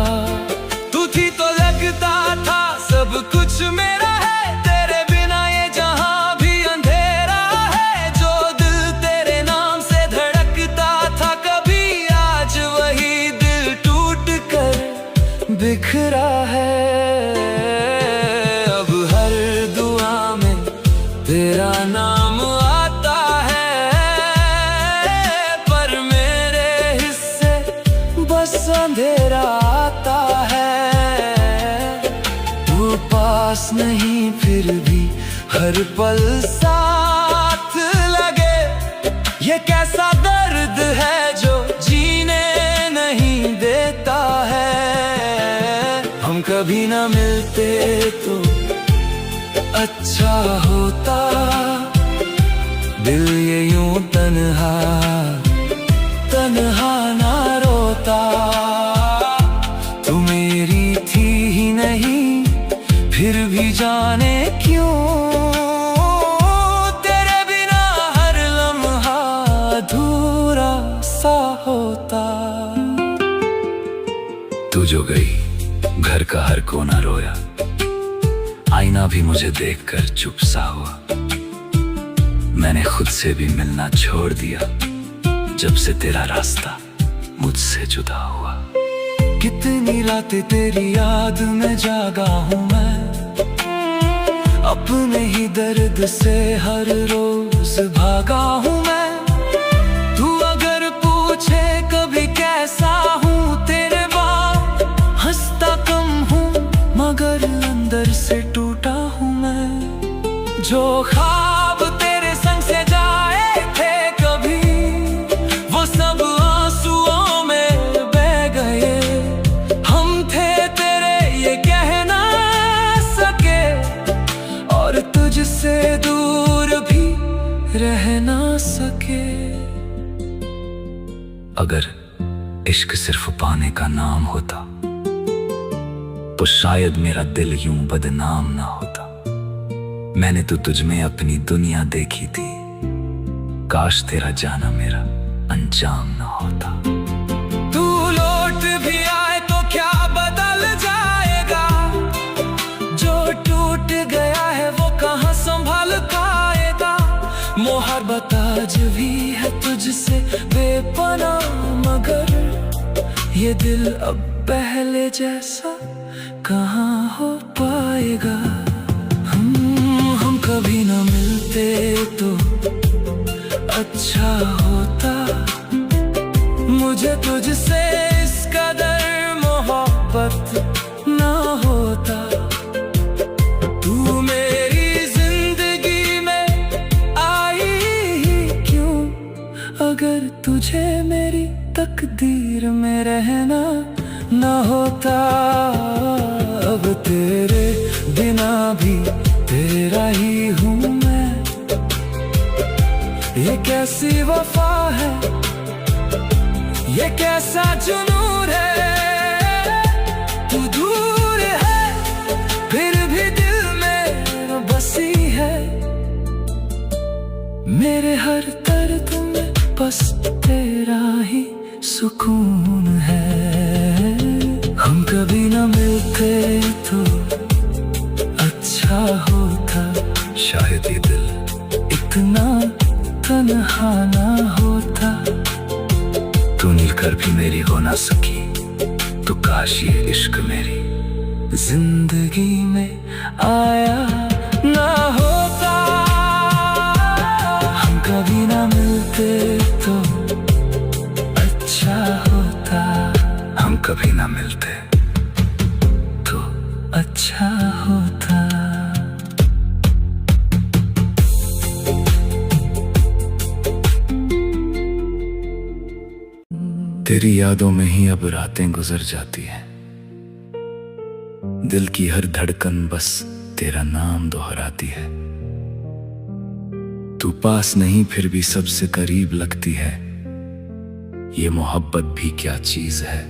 तू थी तो लगता था सब कुछ मेरा है, तेरे बिना ये जहां भी अंधेरा है। जो दिल तेरे नाम से धड़कता था कभी, आज वही दिल टूट कर बिखरा है। अब हर दुआ में तेरा नाम आता है, पर मेरे हिस्से बस अंधेरा आता है। वो पास नहीं फिर भी हर पल साथ लगे, ये कैसा दर्द है जो जीने नहीं देता है। हम कभी ना मिलते तो अच्छा होता, दिल ये यूं तन्हा तन्हा ना रोता। तू मेरी थी ही नहीं फिर भी जाने क्यों, तेरे बिना हर लम्हा अधूरा सा होता। तू जो गई घर का हर कोना रोया, आईना भी मुझे देखकर चुप सा हुआ। मैंने खुद से भी मिलना छोड़ दिया जब से तेरा रास्ता मुझसे जुदा हुआ। कितनी रातें तेरी याद में जागा हूँ मैं, अपने ही दर्द से हर रोज भागा हूँ मैं। तू अगर पूछे कभी कैसा हूँ तेरे बाद, हंसता कम हूँ मगर अंदर से टूटा हूँ मैं। जो ख्वाब तेरे संग से जाए थे कभी, वो सब आंसुओं में बह गए। हम थे तेरे ये कह ना सके, और तुझसे दूर भी रह ना सके। अगर इश्क सिर्फ पाने का नाम होता तो शायद मेरा दिल यूं बदनाम ना होता। मैंने तो तुझ में अपनी दुनिया देखी थी, काश तेरा जाना मेरा अंजाम ना होता। तू लौट भी आए तो क्या बदल जाएगा, जो टूट गया है वो कहाँ संभाल पाएगा। मोहब्बत आज भी है तुझसे बेपनाह, मगर ये दिल अब पहले जैसा कहाँ हो पाएगा। हम कभी न मिलते तो अच्छा होता, मुझे तुझसे इस कदर मोहब्बत ना होता। तू मेरी जिंदगी में आई ही क्यों, अगर तुझे मेरी तकदीर में रहना ना होता। अब तेरे बिना भी तेरा ही हूँ मैं, ये कैसी वफा है, ये कैसा जुनून है। तू दूर है फिर भी दिल में बसी है, मेरे हर दर्द में बस तेरा ही सुकून है। हम कभी न मिलते तो अच्छा होता, शायद ये दिल इतना तन्हा ना होता। तू मिलकर भी मेरी हो ना सकी, तो काश ये इश्क मेरी जिंदगी में आया ना होता। हम कभी ना मिलते तो अच्छा होता, हम कभी ना मिलते तो अच्छा होता। तेरी यादों में ही अब रातें गुजर जाती हैं, दिल की हर धड़कन बस तेरा नाम दोहराती है। तू पास नहीं फिर भी सबसे करीब लगती है, ये मोहब्बत भी क्या चीज है,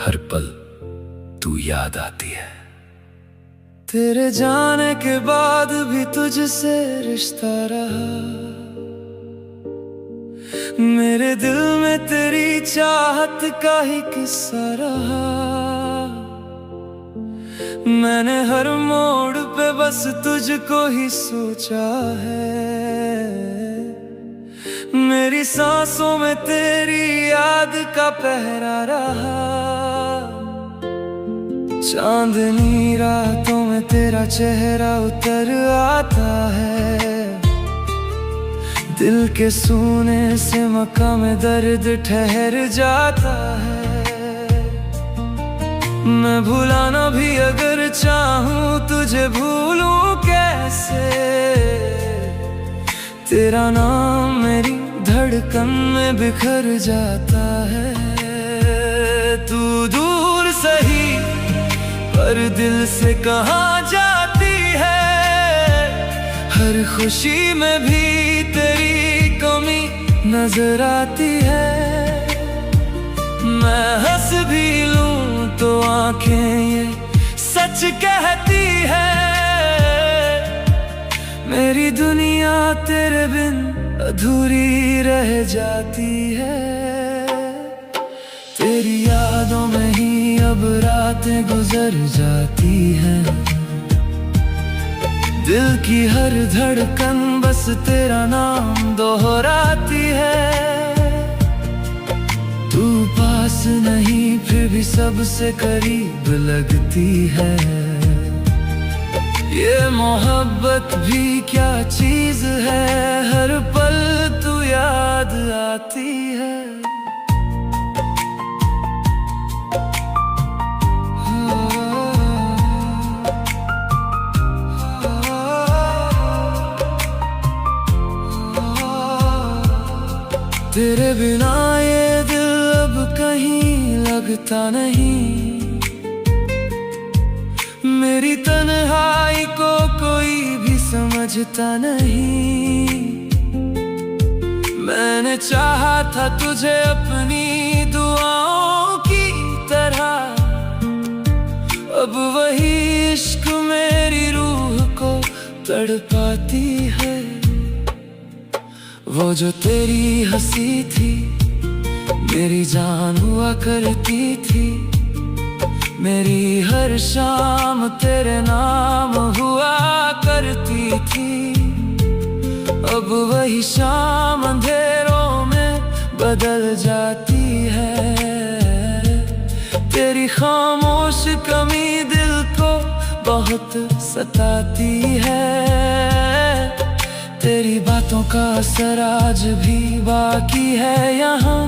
हर पल तू याद आती है। तेरे जाने के बाद भी तुझसे रिश्ता रहा, मेरे दिल में तेरी चाहत का ही किस्सा रहा। मैंने हर मोड़ पे बस तुझको ही सोचा है, मेरी सांसों में तेरी याद का पहरा रहा। चांदनी रातों में तेरा चेहरा उतर आता है, दिल के सूने से मक्का में दर्द ठहर जाता है। मैं भुलाना भी अगर चाहूं तुझे भूलूं कैसे, तेरा नाम मेरी धड़कन में बिखर जाता है। तू दूर सही पर दिल से कहाँ जाती है, हर खुशी में भी तेरी कमी नजर आती है। मैं हंस भी लूं तो आंखें ये सच कहती है, मेरी दुनिया तेरे बिन अधूरी रह जाती है। तेरी यादों में ही अब रातें गुजर जाती हैं, दिल की हर धड़कन बस तेरा नाम दोहराती है। तू पास नहीं फिर भी सबसे करीब लगती है। ये मोहब्बत भी क्या चीज है, हर पल तू याद आती है। तेरे बिना ये दिल अब कहीं लगता नहीं, मेरी तन्हाई को कोई भी समझता नहीं। मैंने चाहा था तुझे अपनी दुआओं की तरह, अब वही इश्क मेरी रूह को तड़पाती है। वो जो तेरी हंसी थी मेरी जान हुआ करती थी, मेरी हर शाम तेरे नाम हुआ करती थी। अब वही शाम अंधेरों में बदल जाती है। तेरी खामोश कमी दिल को बहुत सताती है। तेरी बातों का असर आज भी बाकी है यहाँ,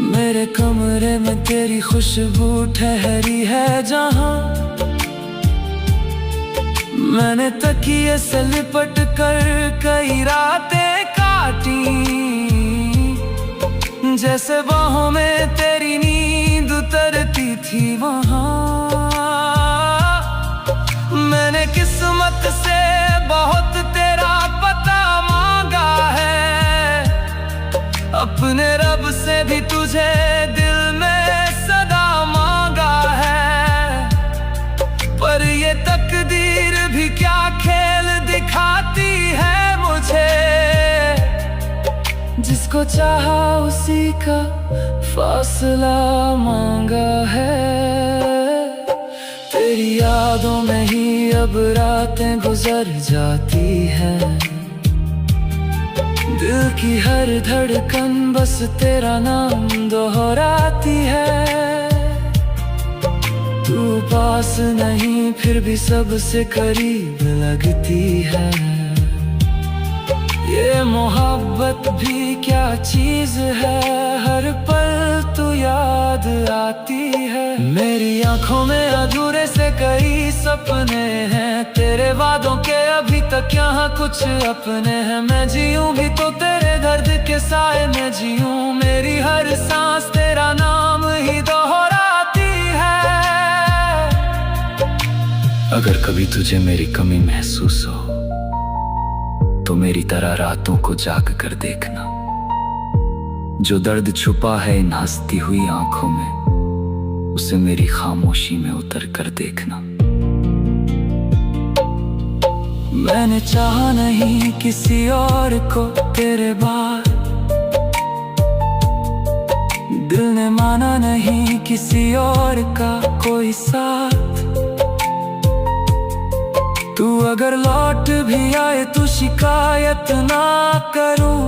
मेरे कमरे में तेरी खुशबू ठहरी है जहाँ। मैंने तकिए से लिपट कर कई रातें काटी, जैसे बाहों में तेरी नींद उतरती थी वहाँ। मैंने किस्मत से बहुत तेरा पता मांगा है, अपने रब से भी तुझे दिल में सदा मांगा है। पर ये तकदीर भी क्या खेल दिखाती है मुझे, जिसको चाहा उसी का फासला मांगा है। तेरी यादों में ही अब रातें गुजर जाती हैं, दिल की हर धड़कन बस तेरा नाम दोहराती है। तू पास नहीं फिर भी सबसे करीब लगती है। ये मोहब्बत भी क्या चीज है, हर पल तू याद आती है। मेरी आंखों में अधूरे से कई सपने हैं, तेरे वादों के अभी तक यहाँ कुछ अपने हैं। मैं जीऊं भी तो तेरे दर्द के साए में जीऊं, मेरी हर सांस तेरा नाम ही दोहराती है। अगर कभी तुझे मेरी कमी महसूस हो तो मेरी तरह रातों को जाग कर देखना। जो दर्द छुपा है इन हंसती हुई आंखों में, उसे मेरी खामोशी में उतर कर देखना। मैंने चाहा नहीं किसी और को तेरे बाद, दिल ने माना नहीं किसी और का कोई साथ। तू अगर लौट भी आए तो शिकायत ना करूं,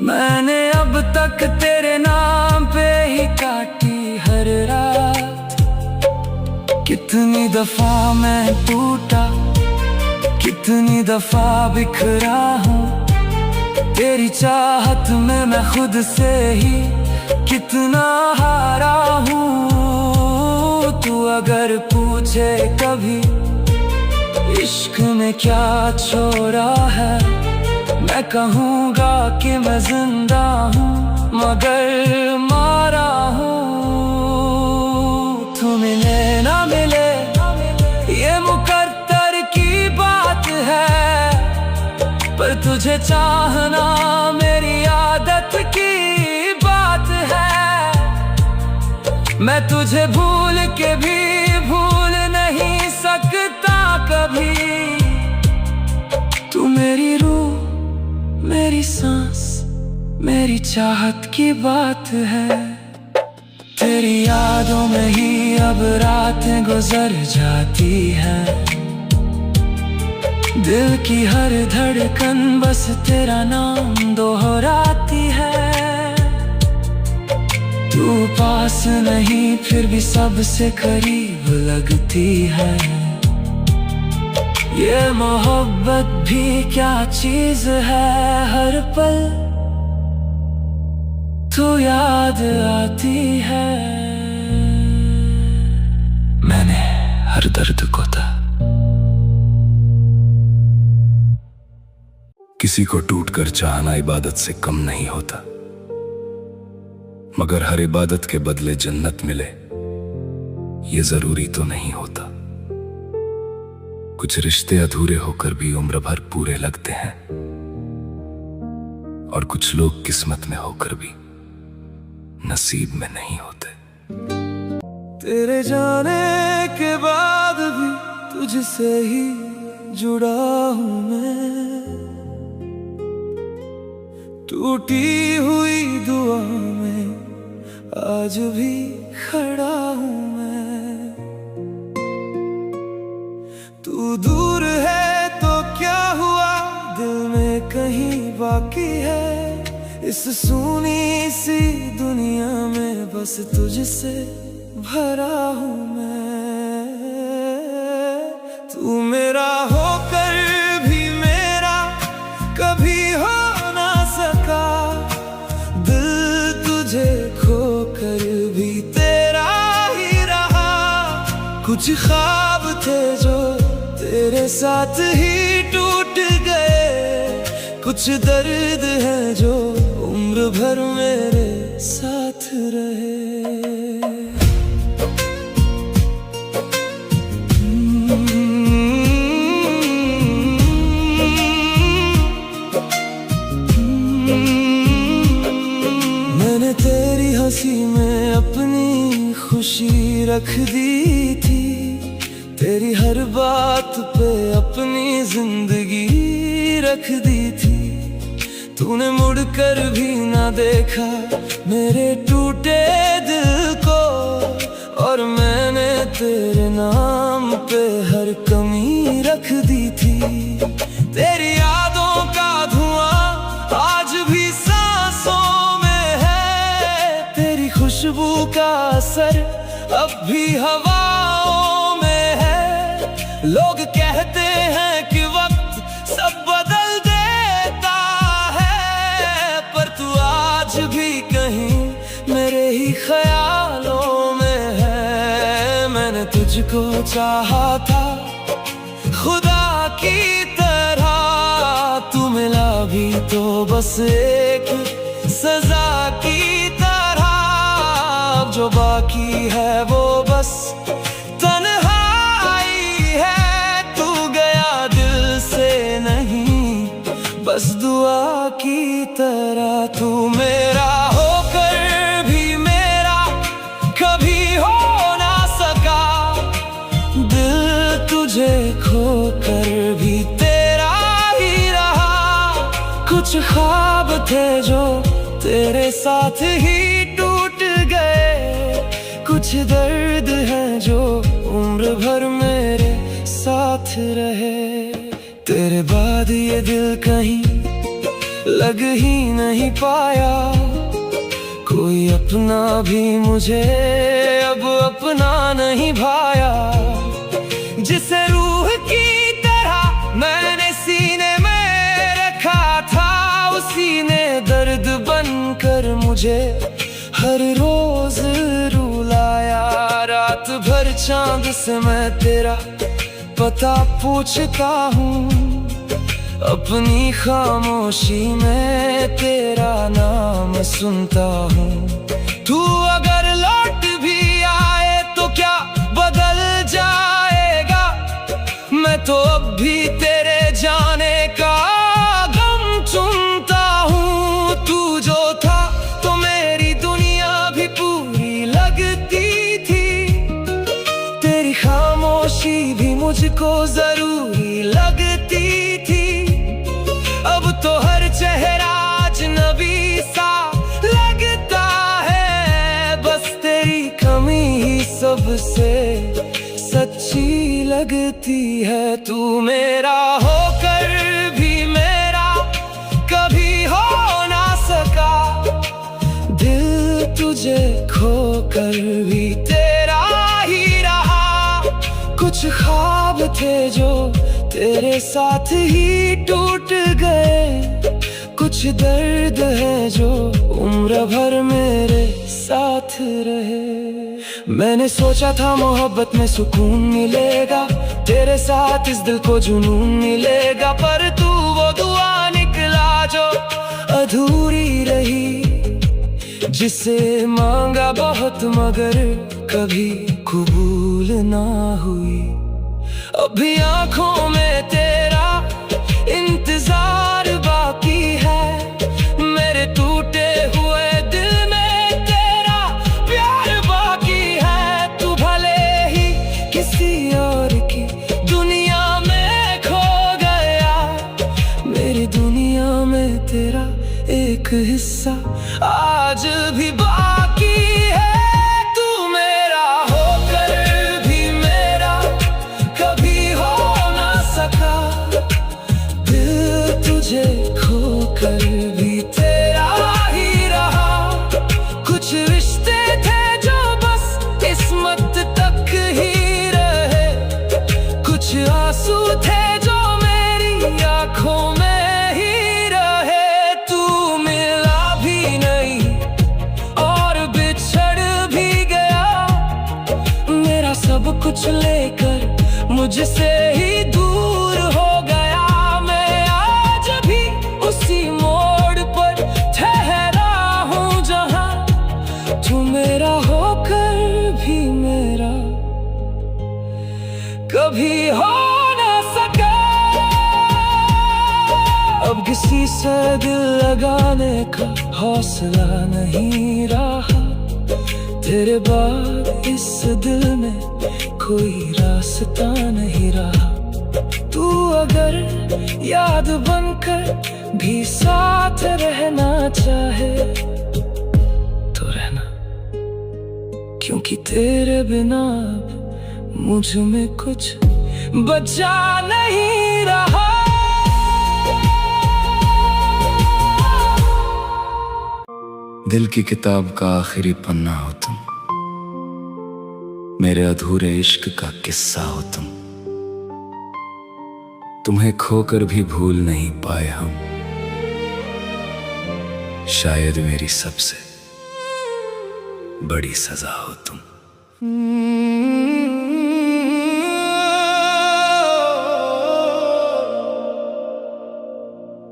मैंने अब तक तेरे नाम पे ही काटी हर रात। कितनी दफा मैं टूटा, कितनी दफा बिखरा हूँ, तेरी चाहत में मैं खुद से ही कितना हारा हूँ। तू अगर पूछे कभी इश्क में क्या छोड़ा है, मैं कहूँगा कि मैं जिंदा हूँ मगर मारा हूँ। तू मिले ना मिले ये मुकद्दर की बात है, पर तुझे चाहना मेरी आदत की बात है। मैं तुझे भूल के भी भूल नहीं सकता कभी। तू मेरी रूह, मेरी सांस, मेरी चाहत की बात है। तेरी यादों में ही अब रातें गुजर जाती है। दिल की हर धड़कन बस तेरा नाम दोहराती है। तू पास नहीं फिर भी सबसे करीब लगती है। ये मोहब्बत भी क्या चीज है, हर पल तू याद आती है। मैंने हर दर्द को था। किसी को टूटकर चाहना इबादत से कम नहीं होता, मगर हर इबादत के बदले जन्नत मिले ये जरूरी तो नहीं होता। कुछ रिश्ते अधूरे होकर भी उम्र भर पूरे लगते हैं, और कुछ लोग किस्मत में होकर भी नसीब में नहीं होते। तेरे जाने के बाद भी तुझसे ही जुड़ा हूँ मैं। टूटी हुई दुआ में आज भी खड़ा हूँ मैं। तू दूर है तो क्या हुआ, दिल में कहीं बाकी है। इस सूनी सी दुनिया में बस तुझसे भरा हूँ मैं। तू मेरा होकर भी मेरा कभी हो ना सका। दिल तुझे खोकर भी तेरा ही रहा। कुछ ख्वाब थे जो तेरे साथ ही टूट गए। कुछ दर्द है जो उम्र भर मेरे साथ रहे। मैंने तेरी हंसी में अपनी खुशी रख दी थी। तेरी हर बात पे अपनी जिंदगी रख दी थी। तूने मुड़कर भी ना देखा मेरे टूटे दिल को, और मैंने तेरे नाम पे हर कमी रख दी थी। तेरी यादों का धुआं आज भी सांसों में है। तेरी खुशबू का असर अब भी हवाओं में है। लोग कहते हैं कि वक्त सब बदल देता है, पर तू आज भी कहीं मेरे ही ख्यालों में है। मैंने तुझको चाहा था खुदा की तरह। तू मिला भी तो बस एक सजा की तरह। अब जो बाकी है वो बस तन्हाई है। तू गया दिल से नहीं, बस दुआ की तरह। तू मेरा होकर भी मेरा कभी हो ना सका। दिल तुझे खोकर भी तेरा ही रहा। कुछ ख्वाब थे जो तेरे साथ ही टूट गए। कुछ दर्द है जो उम्र भर मेरे साथ रहे। तेरे बाद ये दिल कहीं लग ही नहीं पाया। कोई अपना भी मुझे अब अपना नहीं भाया। जिसे रूह की तरह मैंने सीने में रखा था, उसी ने दर्द बनकर मुझे हर रोज रुलाया। रात भर चांद से मैं तेरा पता पूछता हूँ। अपनी खामोशी में तेरा नाम सुनता हूँ। तू अगर लौट भी आए तो क्या बदल जाएगा। मैं तो अब भी तेरे जाने का गम चुनता हूँ। तू जो था तो मेरी दुनिया भी पूरी लगती थी। तेरी खामोशी भी मुझको जरूरी लगती थी। अब तो हर चेहरा अजनबी सा लगती है। तू मेरा होकर भी मेरा कभी हो ना सका, दिल तुझे खोकर भी तेरा ही रहा। कुछ ख्वाब थे जो तेरे साथ ही टूट गए, कुछ दर्द है जो उम्र भर मेरे साथ रहे। मैंने सोचा था मोहब्बत में सुकून मिलेगा, तेरे साथ इस दिल को जुनून मिलेगा, पर तू वो दुआ निकला जो अधूरी रही, जिसे मांगा बहुत मगर कभी कबूल ना हुई। अभी आंखों में तेरा इंतजार बाकी है, मेरे टूटे हुए दिल में तेरा प्यार बाकी है। तू भले ही किसी और की दुनिया में खो गया, मेरी दुनिया में तेरा एक हिस्सा आज भी बाकी है। तू मेरा होकर भी मेरा कभी हो ना सका, दिल तुझे खोकर भी तेरा ही रहा। कुछ रिश्ते थे जो बस किस्मत तक ही रहे, कुछ आंसू थे जो मेरी आंखों में ही रहे। तू मिला भी नहीं और बिछड़ भी गया, मेरा सब कुछ लेकर मुझसे ही दूर हो गया। मैं आज भी उसी मोड़ पर ठहरा हूँ जहाँ तू मेरा होकर भी मेरा कभी हो ना सका। अब किसी से दिल लगाने का हौसला नहीं रहा, तेरे बाद इस दिल में कोई रास्ता नहीं रहा। तू अगर याद बनकर भी साथ रहना चाहे तो रहना, क्योंकि तेरे बिना अब मुझ में कुछ बचा नहीं रहा। दिल की किताब का आखिरी पन्ना हो तुम, मेरे अधूरे इश्क का किस्सा हो तुम। तुम्हें खोकर भी भूल नहीं पाए हम, शायद मेरी सबसे बड़ी सजा हो तुम।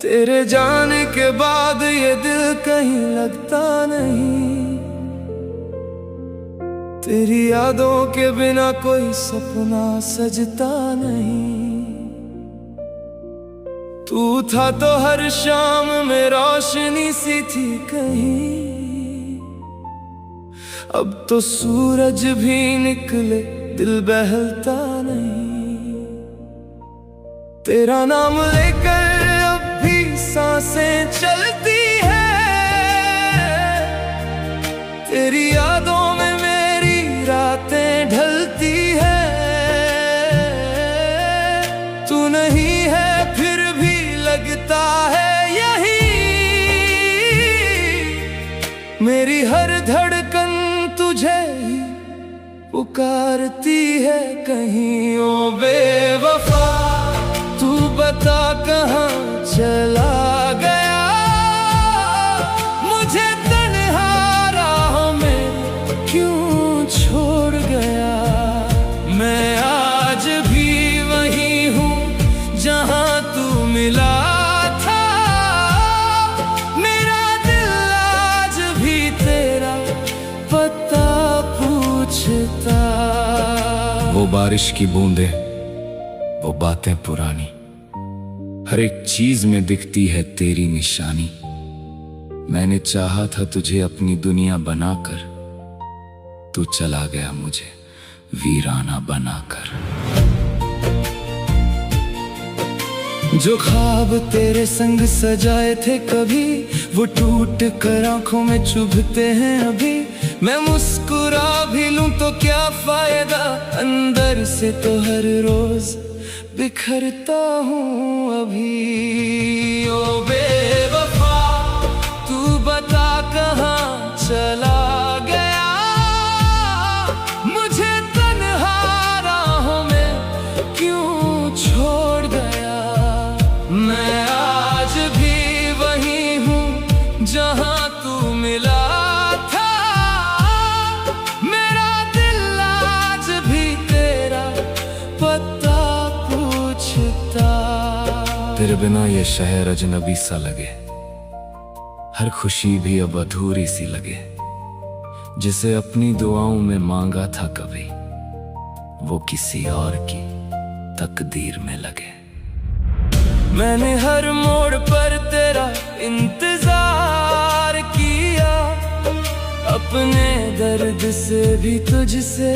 तेरे जाने के बाद ये दिल कहीं लगता नहीं, तेरी यादों के बिना कोई सपना सजता नहीं। तू था तो हर शाम में रोशनी सी थी कहीं, अब तो सूरज भी निकले दिल बहलता नहीं। तेरा नाम लेकर अब भी सांसें चलती है, तेरी यादों में मेरी रातें ढलती है। तू नहीं है फिर भी लगता है यही, मेरी हर धड़कन तुझे ही पुकारती है कहीं। ओ बेवफा तू बता कहाँ चला गया, मुझे तन्हा राहों में क्यों छोड़ गया। मैं आज भी वही हूँ जहाँ तू मिला था, मेरा दिल आज भी तेरा पता पूछता। वो बारिश की बूंदें, वो बातें पुरानी, हर एक चीज में दिखती है तेरी निशानी। मैंने चाहा था तुझे अपनी दुनिया बनाकर, तू चला गया मुझे वीराना बनाकर। जो ख्वाब तेरे संग सजाए थे कभी, वो टूट कर आंखों में चुभते हैं अभी। मैं मुस्कुरा भी लूं तो क्या फायदा, अंदर से तो हर रोज बिखरता हूँ अभी। ओ बेवफा तू बता कहाँ चला गया, मुझे तन्हा राहों में क्यों छोड़ गया। मैं आज भी वही हूँ जहाँ तू मिला था, मेरा दिल आज भी तेरा पता पूछता। तेरे बिना ये शहर अजनबी सा लगे, हर खुशी भी अब अधूरी सी लगे। जिसे अपनी दुआओं में मांगा था कभी, वो किसी और की तकदीर में लगे। मैंने हर मोड़ पर तेरा इंतजार किया, अपने दर्द से भी तुझसे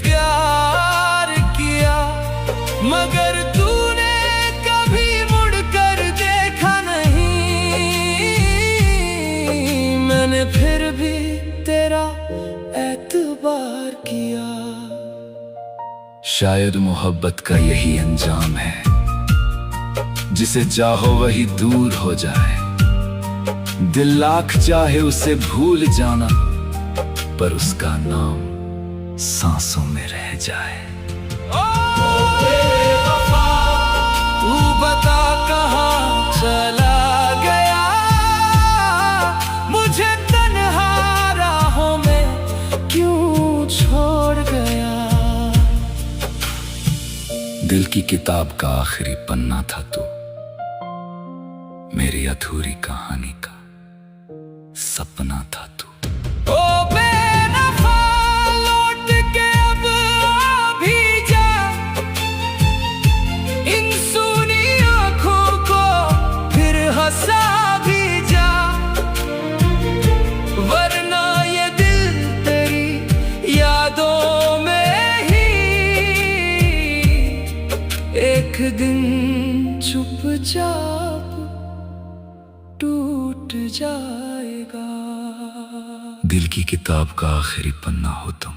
प्यार किया, मगर तूने कभी मुड़कर देखा नहीं। मैंने फिर भी तेरा एतबार किया। शायद मोहब्बत का यही अंजाम है, जिसे चाहो वही दूर हो जाए। दिल लाख चाहे उसे भूल जाना, पर उसका नाम सांसों में रह जाए। ओ बेवफा तू बता कहाँ चला गया, मुझे तन्हा राहों में क्यों छोड़ गया। दिल की किताब का आखिरी पन्ना था तू, मेरी अधूरी कहानी का सपना था तू। ओ बेवफा लौट के अब आ भी जा, इन सूनी आँखों को फिर हंसा भी जा, वरना ये दिल तेरी यादों में ही एक दिन चुपचाप टूट जाएगा। दिल की किताब का आखिरी पन्ना हो तुम,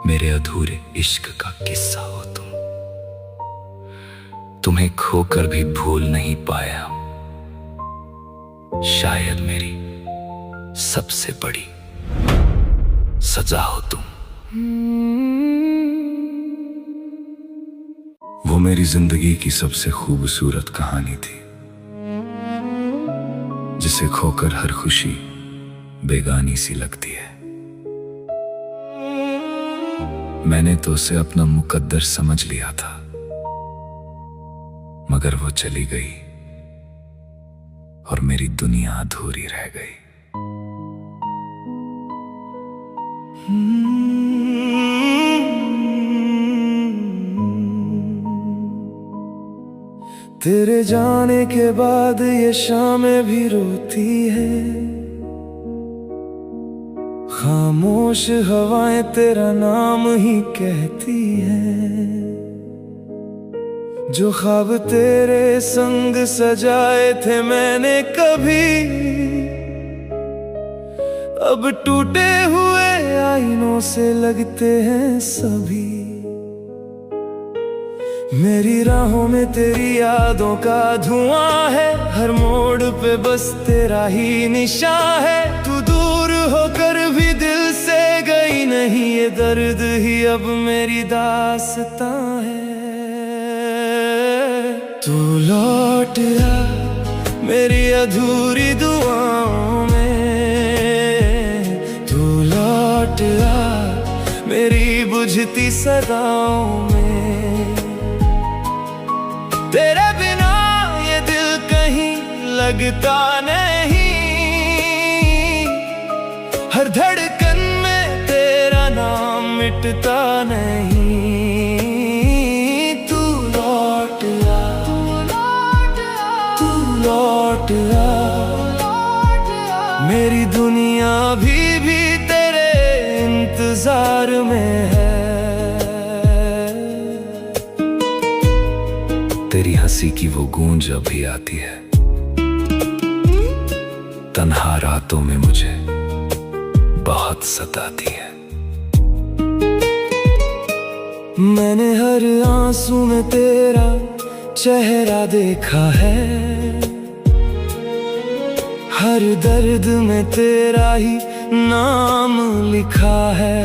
मेरे अधूरे इश्क का किस्सा हो तुम। तुम्हें खोकर भी भूल नहीं पाया, शायद मेरी सबसे बड़ी सजा हो तुम। वो मेरी जिंदगी की सबसे खूबसूरत कहानी थी, जिसे खोकर हर खुशी बेगानी सी लगती है। मैंने तो उसे अपना मुकद्दर समझ लिया था, मगर वो चली गई और मेरी दुनिया अधूरी रह गई। तेरे जाने के बाद ये शामें भी रोती है, खामोश हवाएं तेरा नाम ही कहती हैं। जो ख्वाब तेरे संग सजाए थे मैंने कभी, अब टूटे हुए आईनों से लगते हैं सभी। मेरी राहों में तेरी यादों का धुआं है, हर मोड़ पे बस तेरा ही निशान है। तू दूर होकर भी दिल से गई नहीं, ये दर्द ही अब मेरी दास्तां है। तू लौट आ मेरी अधूरी दुआओं में, तू लौट आ मेरी बुझती सदाओं में। तेरे बिना ये दिल कहीं लगता नहीं, हर धड़कन में तेरा नाम मिटता नहीं। तू लौट आ, तू लौट आ, मेरी दुनिया भी तेरे इंतजार में है। तेरी हंसी की वो गूंज अभी आती है, तन्हा रातों में मुझे बहुत सताती है। मैंने हर आंसू में तेरा चेहरा देखा है, हर दर्द में तेरा ही नाम लिखा है।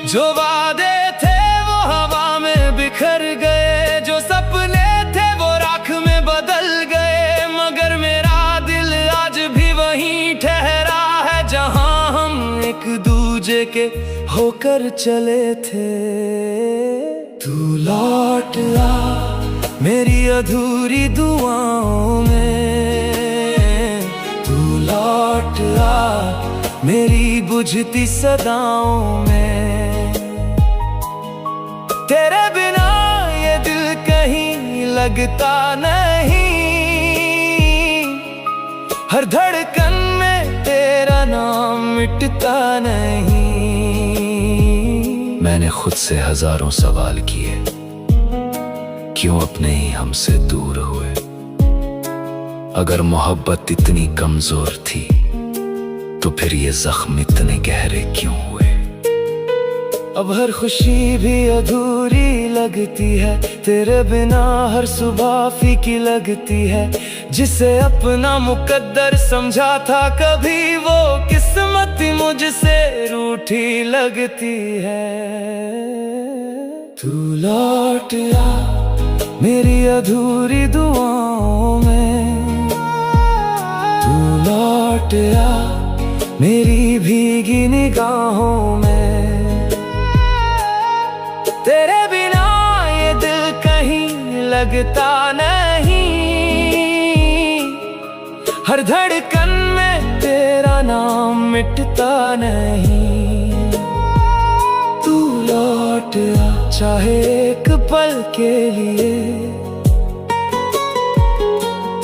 जो वादे थे वो हवा में बिखर गए, जो सपने थे वो राख में बदल गए, मगर मेरा दिल आज भी वहीं ठहरा है जहां हम एक दूजे के होकर चले थे। तू लौट आ मेरी अधूरी दुआओं में, तू लौट आ मेरी बुझती सदाओं में। तेरे बिना ये दिल कहीं लगता नहीं, हर धड़कन में तेरा नाम मिटता नहीं। मैंने खुद से हजारों सवाल किए, क्यों अपने ही हमसे दूर हुए। अगर मोहब्बत इतनी कमजोर थी तो फिर ये जख्म इतने गहरे क्यों हुए। अब हर खुशी भी अधूरी लगती है, तेरे बिना हर सुबह फीकी लगती है। जिसे अपना मुकद्दर समझा था कभी, वो किस्मत मुझसे रूठी लगती है। तू लौट आ मेरी अधूरी दुआओं में, तू लौट आ मेरी भीगी निगाहों में। तेरे बिना ये दिल कहीं लगता नहीं, हर धड़कन में तेरा नाम मिटता नहीं। तू लौट आ चाहे एक पल के लिए,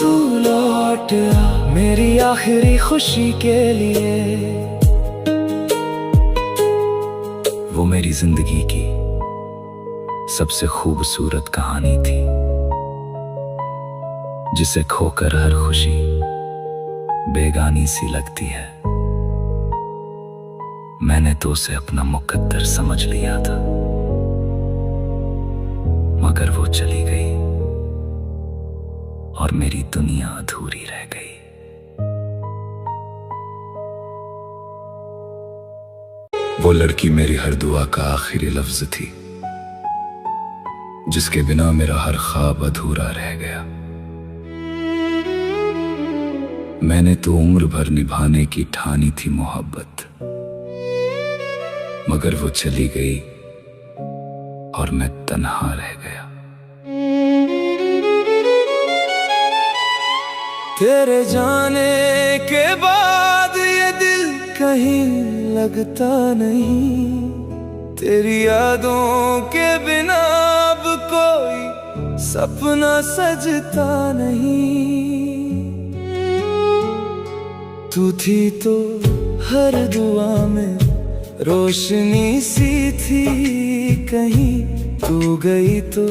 तू लौट आ मेरी आखिरी खुशी के लिए। वो मेरी जिंदगी की सबसे खूबसूरत कहानी थी, जिसे खोकर हर खुशी बेगानी सी लगती है। मैंने तो उसे अपना मुकद्दर समझ लिया था, मगर वो चली गई और मेरी दुनिया अधूरी रह गई। वो लड़की मेरी हर दुआ का आखिरी लफ्ज थी, जिसके बिना मेरा हर ख्वाब अधूरा रह गया। मैंने तो उम्र भर निभाने की ठानी थी मोहब्बत, मगर वो चली गई और मैं तन्हा रह गया। तेरे जाने के बाद ये दिल कहीं लगता नहीं, तेरी यादों के बिना अब कोई सपना सजता नहीं। तू थी तो हर दुआ में रोशनी सी थी, कहीं तू गई तो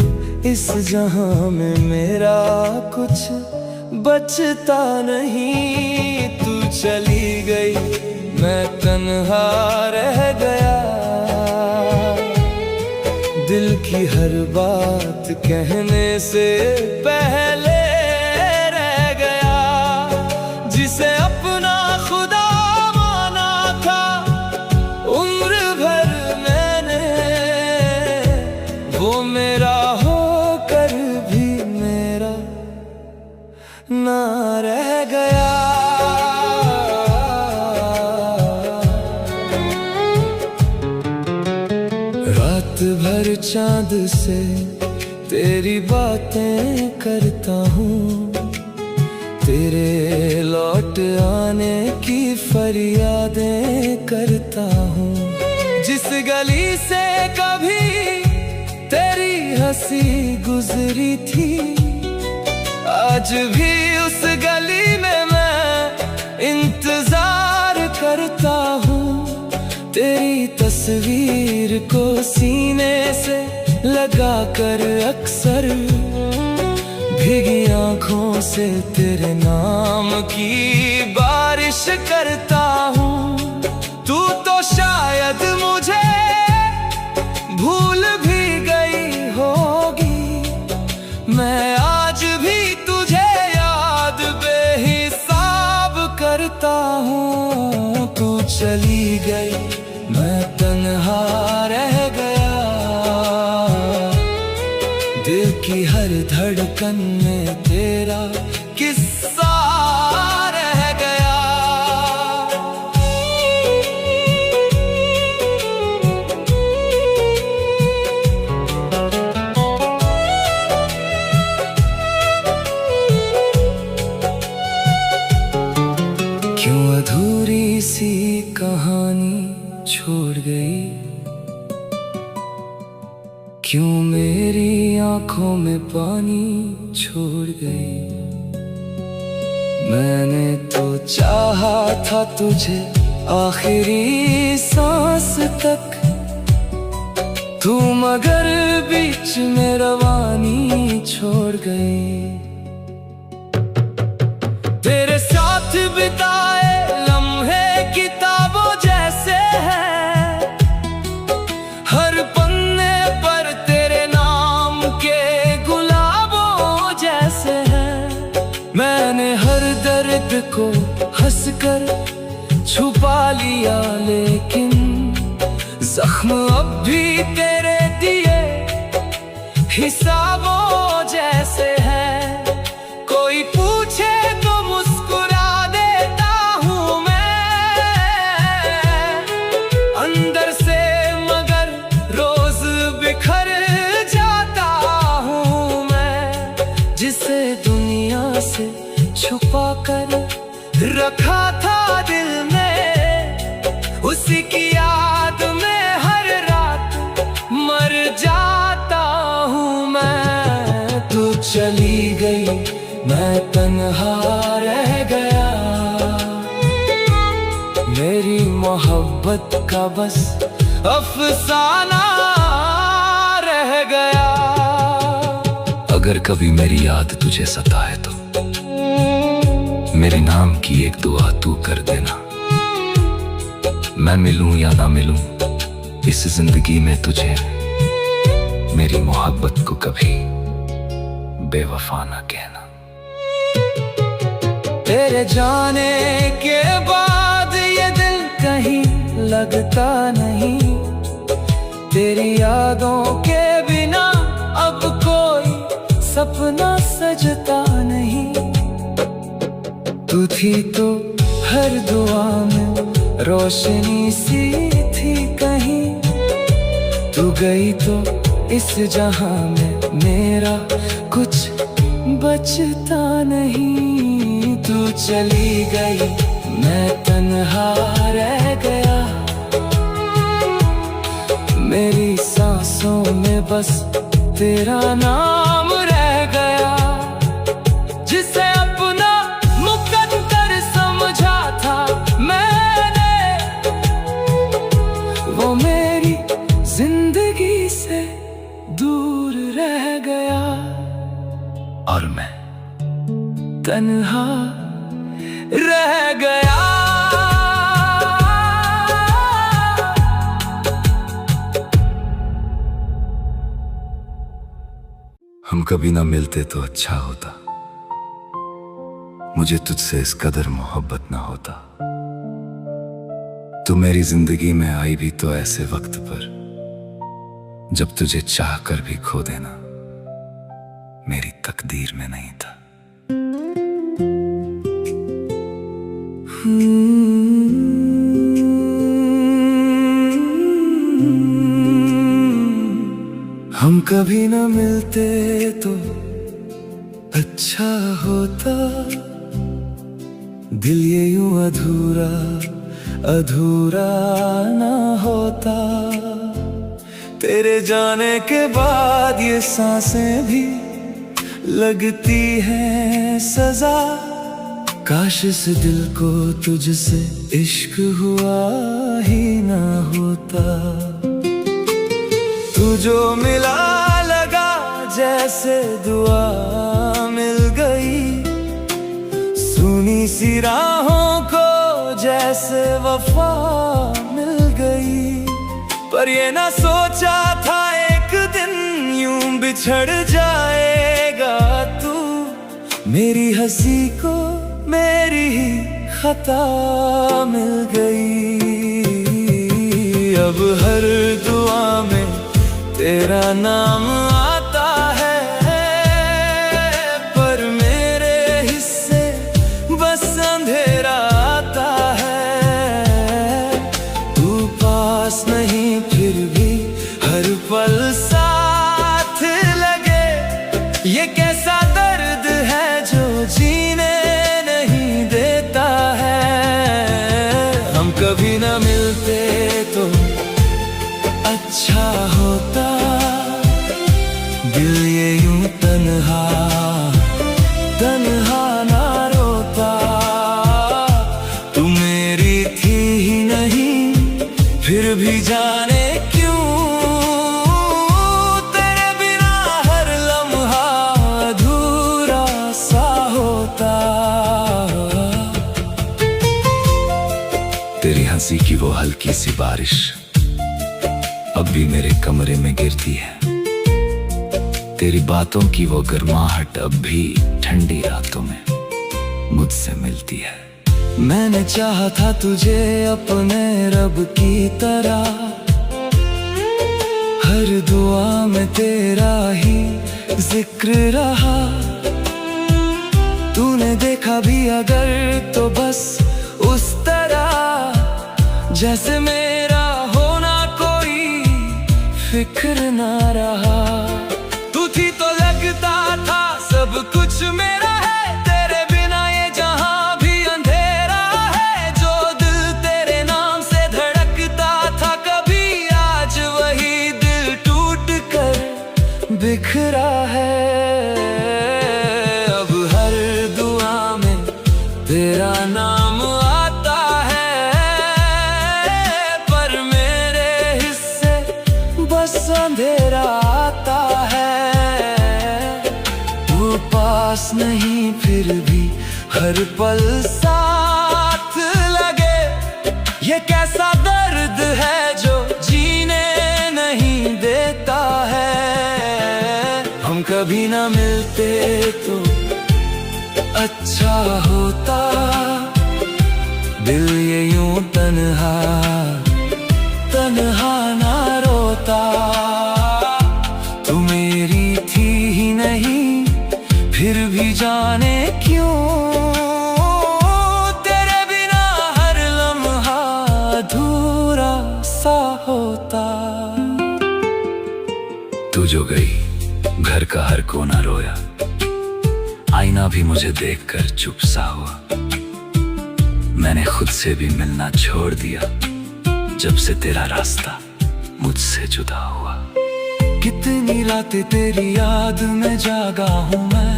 इस जहां में मेरा कुछ बचता नहीं। तू चली गई मैं तन्हा रह गया, दिल की हर बात कहने से पहले रह गया। जिसे अपना खुदा माना था उम्र भर मैंने, वो मेरा होकर भी मेरा ना रह गया। रात भर चांद से तेरी बातें करता हूँ, तेरे लौट आने की फरियादें करता हूँ। जिस गली से कभी तेरी हंसी गुजरी थी, आज भी उस गली में मैं इंतजार करता हूँ। तेरी तस्वीर को सीने से लगा कर अक्सर भीगी आंखों से तेरे नाम की बारिश करता हूँ। तो शायद मुझे भूल भी गई होगी। मैं आज भी तुझे याद बेहिसाब करता हूँ। तू चली गई, मैं तन्हा रह गया। दिल की हर धड़कन में तेरा किस्सा रह गया। क्यों अधूरी सी कहानी छोड़ गई, क्यों मेरी आंखों में पानी छोड़ गई। मैंने तो चाहा था तुझे आखिरी सांस तक, तू मगर बीच में रवानी छोड़ गई। तेरे साथ बिताए लम्हे किताबों जैसे हैं, हर पन्ने पर तेरे नाम के गुलाबों जैसे हैं। मैंने हर दर्द को हंसकर छुपा लिया, लेकिन जख्म अब भी तेरे दिए हिसाबों जैसे हैं। कोई पूछे तो मुस्कुरा देता हूँ मैं, अंदर से मगर रोज बिखर जाता हूँ मैं। जिसे दुनिया से छुपा कर रखा था दिल में, उसी की याद में हर रात मर जाता हूँ मैं। तू चली गई, मैं तन्हा रह गया। मेरी मोहब्बत का बस अफसाना रह गया। अगर कभी मेरी याद तुझे सताए तो मेरे नाम की एक दुआ तू कर देना। मैं मिलूं या ना मिलूं इस जिंदगी में तुझे, मेरी मोहब्बत को कभी बेवफा ना कहना। तेरे जाने के बाद ये दिल कहीं लगता नहीं, तेरी यादों के बिना अब कोई सपना सजता नहीं। तू थी तो हर दुआ में रोशनी सी थी कहीं, तू गई तो इस जहां में मेरा कुछ बचता नहीं। तू चली गई, मैं तन्हा रह गया। मेरी सांसों में बस तेरा नाम रह गया। जिसे अपना मुकद्दर समझा था मैंने, वो मेरी जिंदगी से दूर रह गया। और मैं तन्हा रह गया। हम कभी ना मिलते तो अच्छा होता, मुझे तुझसे इस कदर मोहब्बत ना होता। तू मेरी जिंदगी में आई भी तो ऐसे वक्त पर जब तुझे चाह कर भी खो देना मेरी तकदीर में नहीं था। हम कभी ना मिलते तो अच्छा होता, दिल ये यूं अधूरा अधूरा ना होता। तेरे जाने के बाद ये सांसें भी लगती हैं सजा। काश इस दिल को तुझसे इश्क हुआ ही ना होता। तू जो मिला लगा जैसे दुआ मिल गई, सुनी सी राहों को जैसे वफा मिल ये ना सोचा था एक दिन यूं बिछड़ जाएगा तू। मेरी हंसी को मेरी ही खता मिल गई। अब हर दुआ में तेरा नाम आता है, पर मेरे हिस्से बस अंधेरा आता है। तू पास नहीं फिर भी हर पल साथ लगे। ये कैसा दर्द है जो जीने नहीं देता है। हम कभी न मिलते तो अच्छा होता, दिल ये यूं तन्हा तन्हा ना रोता। तू मेरी थी ही नहीं फिर भी जाने क्यों, तेरे बिना हर लम्हा अधूरा सा होता। तेरी हंसी की वो हल्की सी बारिश अब भी मेरे कमरे में गिरती है। तेरी बातों की वो गर्माहट अब भी ठंडी रातों में मुझसे मिलती है। मैंने चाहा था तुझे अपने रब की तरह, हर दुआ में तेरा ही जिक्र रहा। तूने देखा भी अगर तो बस उस तरह जैसे मेरा होना कोई फिक्र ना रहा। तू थी तो लगता था सब कुछ मेरा है, तेरे बिना ये जहां भी अंधेरा है। जो दिल तेरे नाम से धड़कता था कभी, आज वही दिल टूट कर बिखरा है। अब हर दुआ में तेरा नाम आता है, पर मेरे हिस्से बस अंधेरा आता है। वो पास नहीं फिर भी हर पल साथ लगे। ये कैसा दर्द है जो जीने नहीं देता है। हम कभी ना मिलते तो अच्छा होता, दिल ये यूं तन्हा तन्हा ना रोता। तू मेरी थी ही नहीं फिर भी जाने क्यों, तेरे बिना हर लम्हा अधूरा सा होता। तू जो गई घर का हर कोना रोया, आईना भी मुझे देखकर चुप सा हुआ। मैंने खुद से भी मिलना छोड़ दिया जब से तेरा रास्ता मुझसे जुदा हुआ। कितनी रातें तेरी याद में जागा हूँ मैं,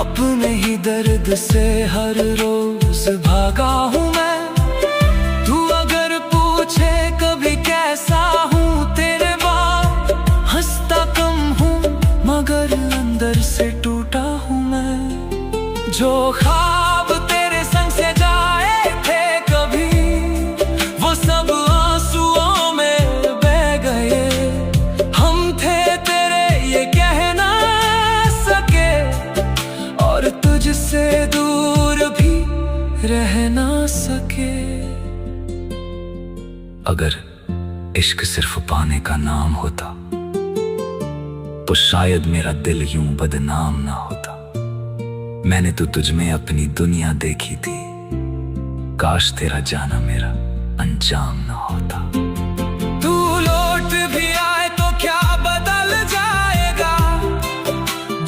अपने ही दर्द से हर रोज भागा हूँ मैं। तू अगर पूछे कभी कैसा हूँ तेरे बाद, हंसता कम हूँ मगर अंदर से टूटा हूँ मैं। जो ख्वाब तेरे संग से जाए थे कभी, वो सब आंसुओं में बह गए। हम थे तेरे ये कह ना सके, और तुझसे दूर भी रह ना सके। अगर इश्क सिर्फ पाने का नाम होता तो शायद मेरा दिल यूं बदनाम ना होता। मैंने तो तुझ में अपनी दुनिया देखी थी, काश तेरा जाना मेरा अंजाम ना होता। तू लौट भी आए तो क्या बदल जाएगा,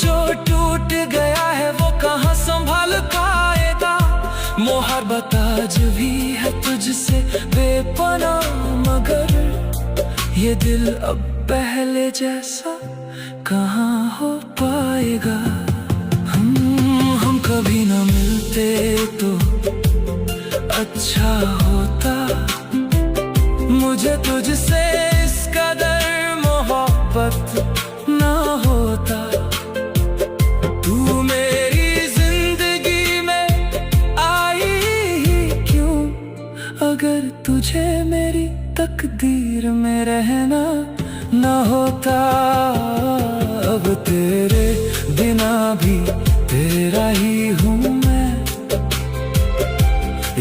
जो टूट गया है वो कहाँ संभाल पाएगा। मोहब्बत आज भी है तुझसे बेपनाह, मगर ये दिल अब पहले जैसा कहाँ हो पाएगा। हम कभी न मिलते तो अच्छा होता, मुझे तुझसे इस कदर मोहब्बत ना होता। तू मेरी जिंदगी में आई ही क्यों, अगर तुझे मेरी तकदीर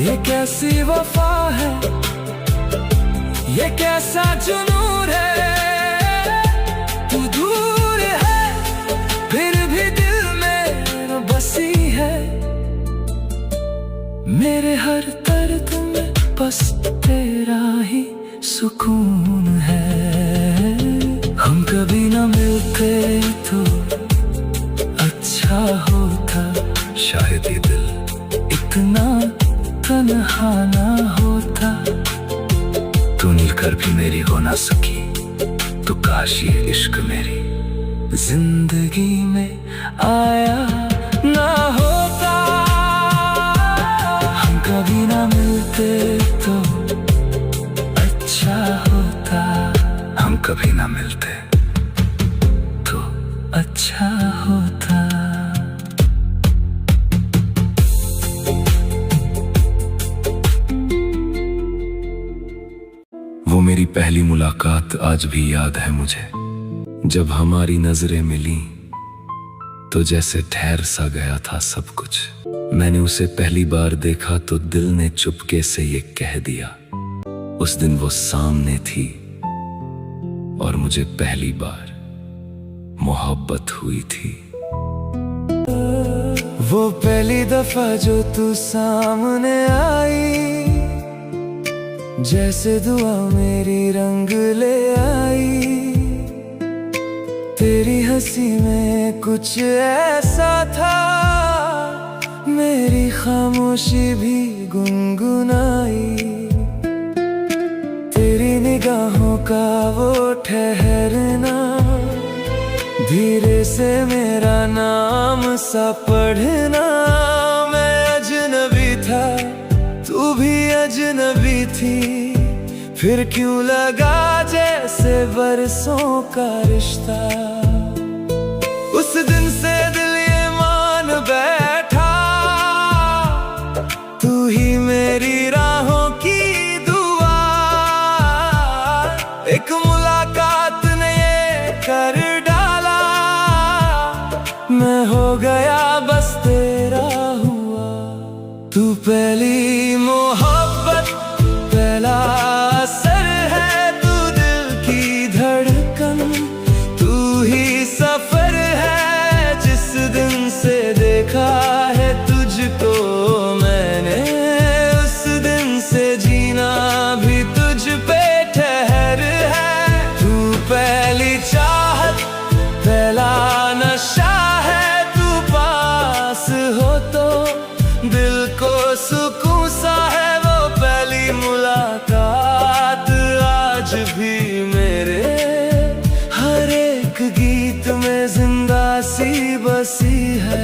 ये कैसी वफा है, ये कैसा जुनून है। तू दूर है फिर भी दिल में बसी है। मेरे हर दर्द में बस तेरा ही सुकून है। हम कभी ना मिलते तो अच्छा होता, शायद ये दिल इतना तन्हा ना होता। तू मिलकर भी मेरी हो ना सकी, तो काश ये इश्क मेरी जिंदगी में आया ना होता। हम कभी ना मिलते तो अच्छा होता। हम कभी ना मिलते तो अच्छा होता। वो मेरी पहली मुलाकात आज भी याद है मुझे। जब हमारी नजरें मिली तो जैसे ठहर सा गया था सब कुछ। मैंने उसे पहली बार देखा तो दिल ने चुपके से ये कह दिया, उस दिन वो सामने थी और मुझे पहली बार मोहब्बत हुई थी। वो पहली दफा जो तू सामने आई, जैसे दुआ मेरी रंग ले आई। तेरी हंसी में कुछ ऐसा था, मेरी खामोशी भी गुनगुनाई। तेरी निगाहों का वो ठहरना, धीरे से मेरा नाम सा पढ़ना। मैं अजनबी था, तू भी अजनबी थी, फिर क्यों लगा जैसे बरसों का रिश्ता। उस दिन से दिल ये मान बैठा, तू ही मेरी राहों की दुआ। एक मुलाकात ने ये कर डाला, मैं हो गया बस तेरा हुआ। तू पहली मोहब्बत, पहला असर है, तू दिल की धड़कन, तू ही सफर है। जिस दिन से देखा है तुझको मैंने, उस दिन से जीना भी तुझ पे ठहर है। तू पहली चाहत, पहला नशा है, तू पास हो तो दिल को सुकून सा है। वो पहली मुलाकात आज भी मेरे हर एक गीत में जिंदा सी बसी है।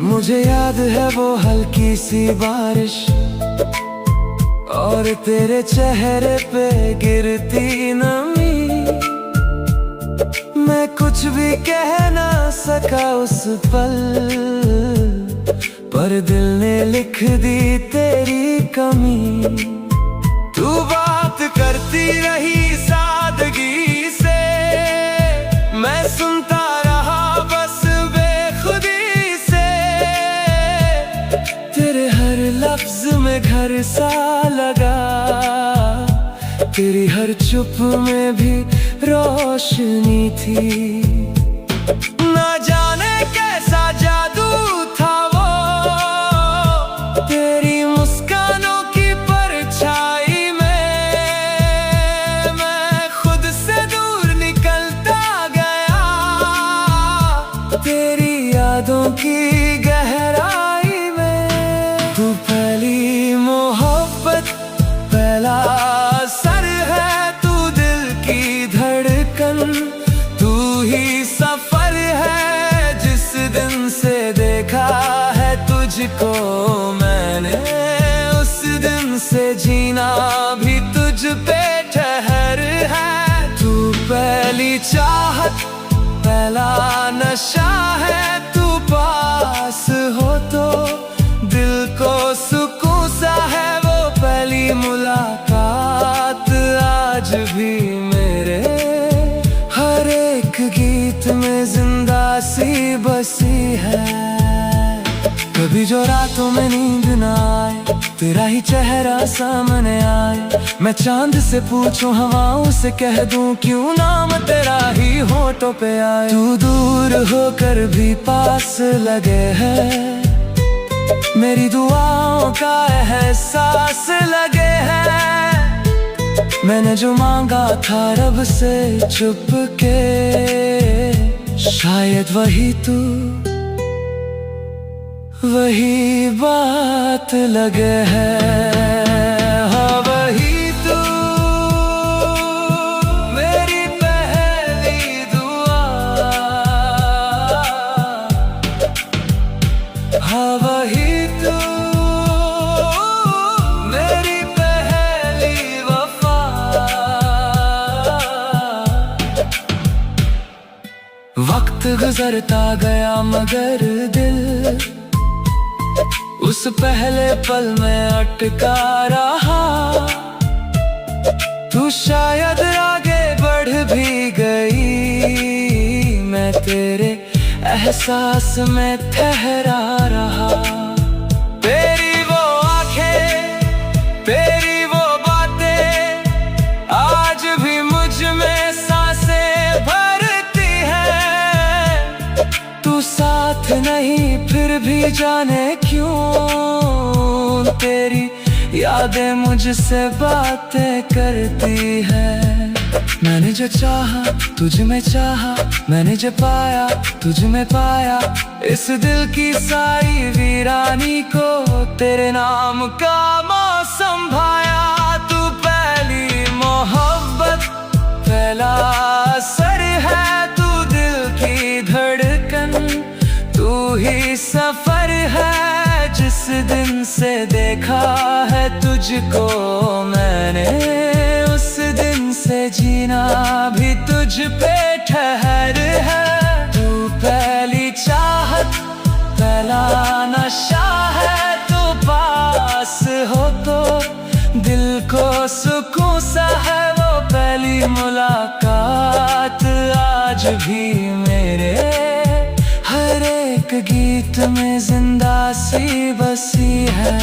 मुझे याद है वो हल्की सी बारिश, और तेरे चेहरे पे गिरती नमी। मैं कुछ भी कह ना सका उस पल, पर दिल ने लिख दी तेरी कमी। तू बात करती रही सादगी से, मैं सुनता रहा बस बेखुदी से। तेरे हर लफ्ज में घर सा लगा, तेरी हर चुप में भी रोशनी थी। ना जाने कैसा जादू था वो, तेरी मुस्कानों की परछाई में मैं खुद से दूर निकलता गया। तेरी यादों की गहराई में, तू पहली मोहब्बत, पहला असर है, तू दिल की धड़कन, तू ही सफर है। जिस दिन से देखा है तुझको मैंने, उस दिन से जीना भी तुझ पे ठहर है। तू पहली चाहत, पहला वाला नशा है, तू पास हो तो दिल को सुकून सा है। वो पहली मुलाकात आज भी मेरे हर एक गीत में जिंदा सी बसी है। कभी जो रातों में नींद ना आए, तेरा ही चेहरा सामने आए, मैं चांद से पूछूं, हवाओं से कह दूं, क्यों नाम तेरा ही होठों पे आए। तू दूर होकर भी पास लगे है, मेरी दुआओं का एहसास लगे है। मैंने जो मांगा था रब से छुप के, शायद वही तू वही बात लगे है। हाँ वही तू मेरी पहली दुआ, हाँ वही तू मेरी पहली वफा। वक्त गुजरता गया मगर दिल उस पहले पल में अटका रहा। तू शायद आगे बढ़ भी गई, मैं तेरे एहसास में ठहरा रहा। तेरी वो आंखें, तेरी वो बातें आज भी मुझ में सांसें भरती हैं। तू साथ नहीं फिर भी जाने क्यों, तेरी यादें मुझसे बातें करती है। मैंने जो चाहा तुझ में चाहा, मैंने जो पाया तुझ में पाया। इस दिल की सारी वीरानी को तेरे नाम का मौसम भाया। तू पहली मोहब्बत, पहला असर है, तू दिल की धड़कन, तू ही सफर है। जिस दिन से देखा है तुझको मैंने, उस दिन से जीना भी तुझ पे ठहर है। तू पहली चाहत, पहला नशा है, तू पास हो तो दिल को सुकून सा है। वो पहली मुलाकात आज भी मेरे हर एक गीत में जिंदा सी बसी है।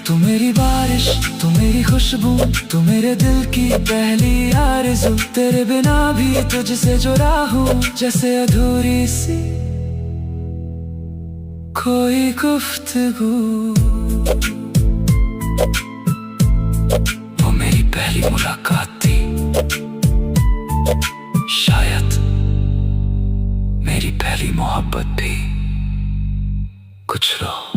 तू मेरी बारिश, तू मेरी खुशबू, तू मेरे दिल की पहली आरज़ू। तेरे बिना भी तुझसे जुड़ा हूँ, जैसे अधूरी सी कोई गुफ्तगू। वो मेरी पहली मुलाकात थी, शायद मेरी पहली मोहब्बत भी। कुछ लोग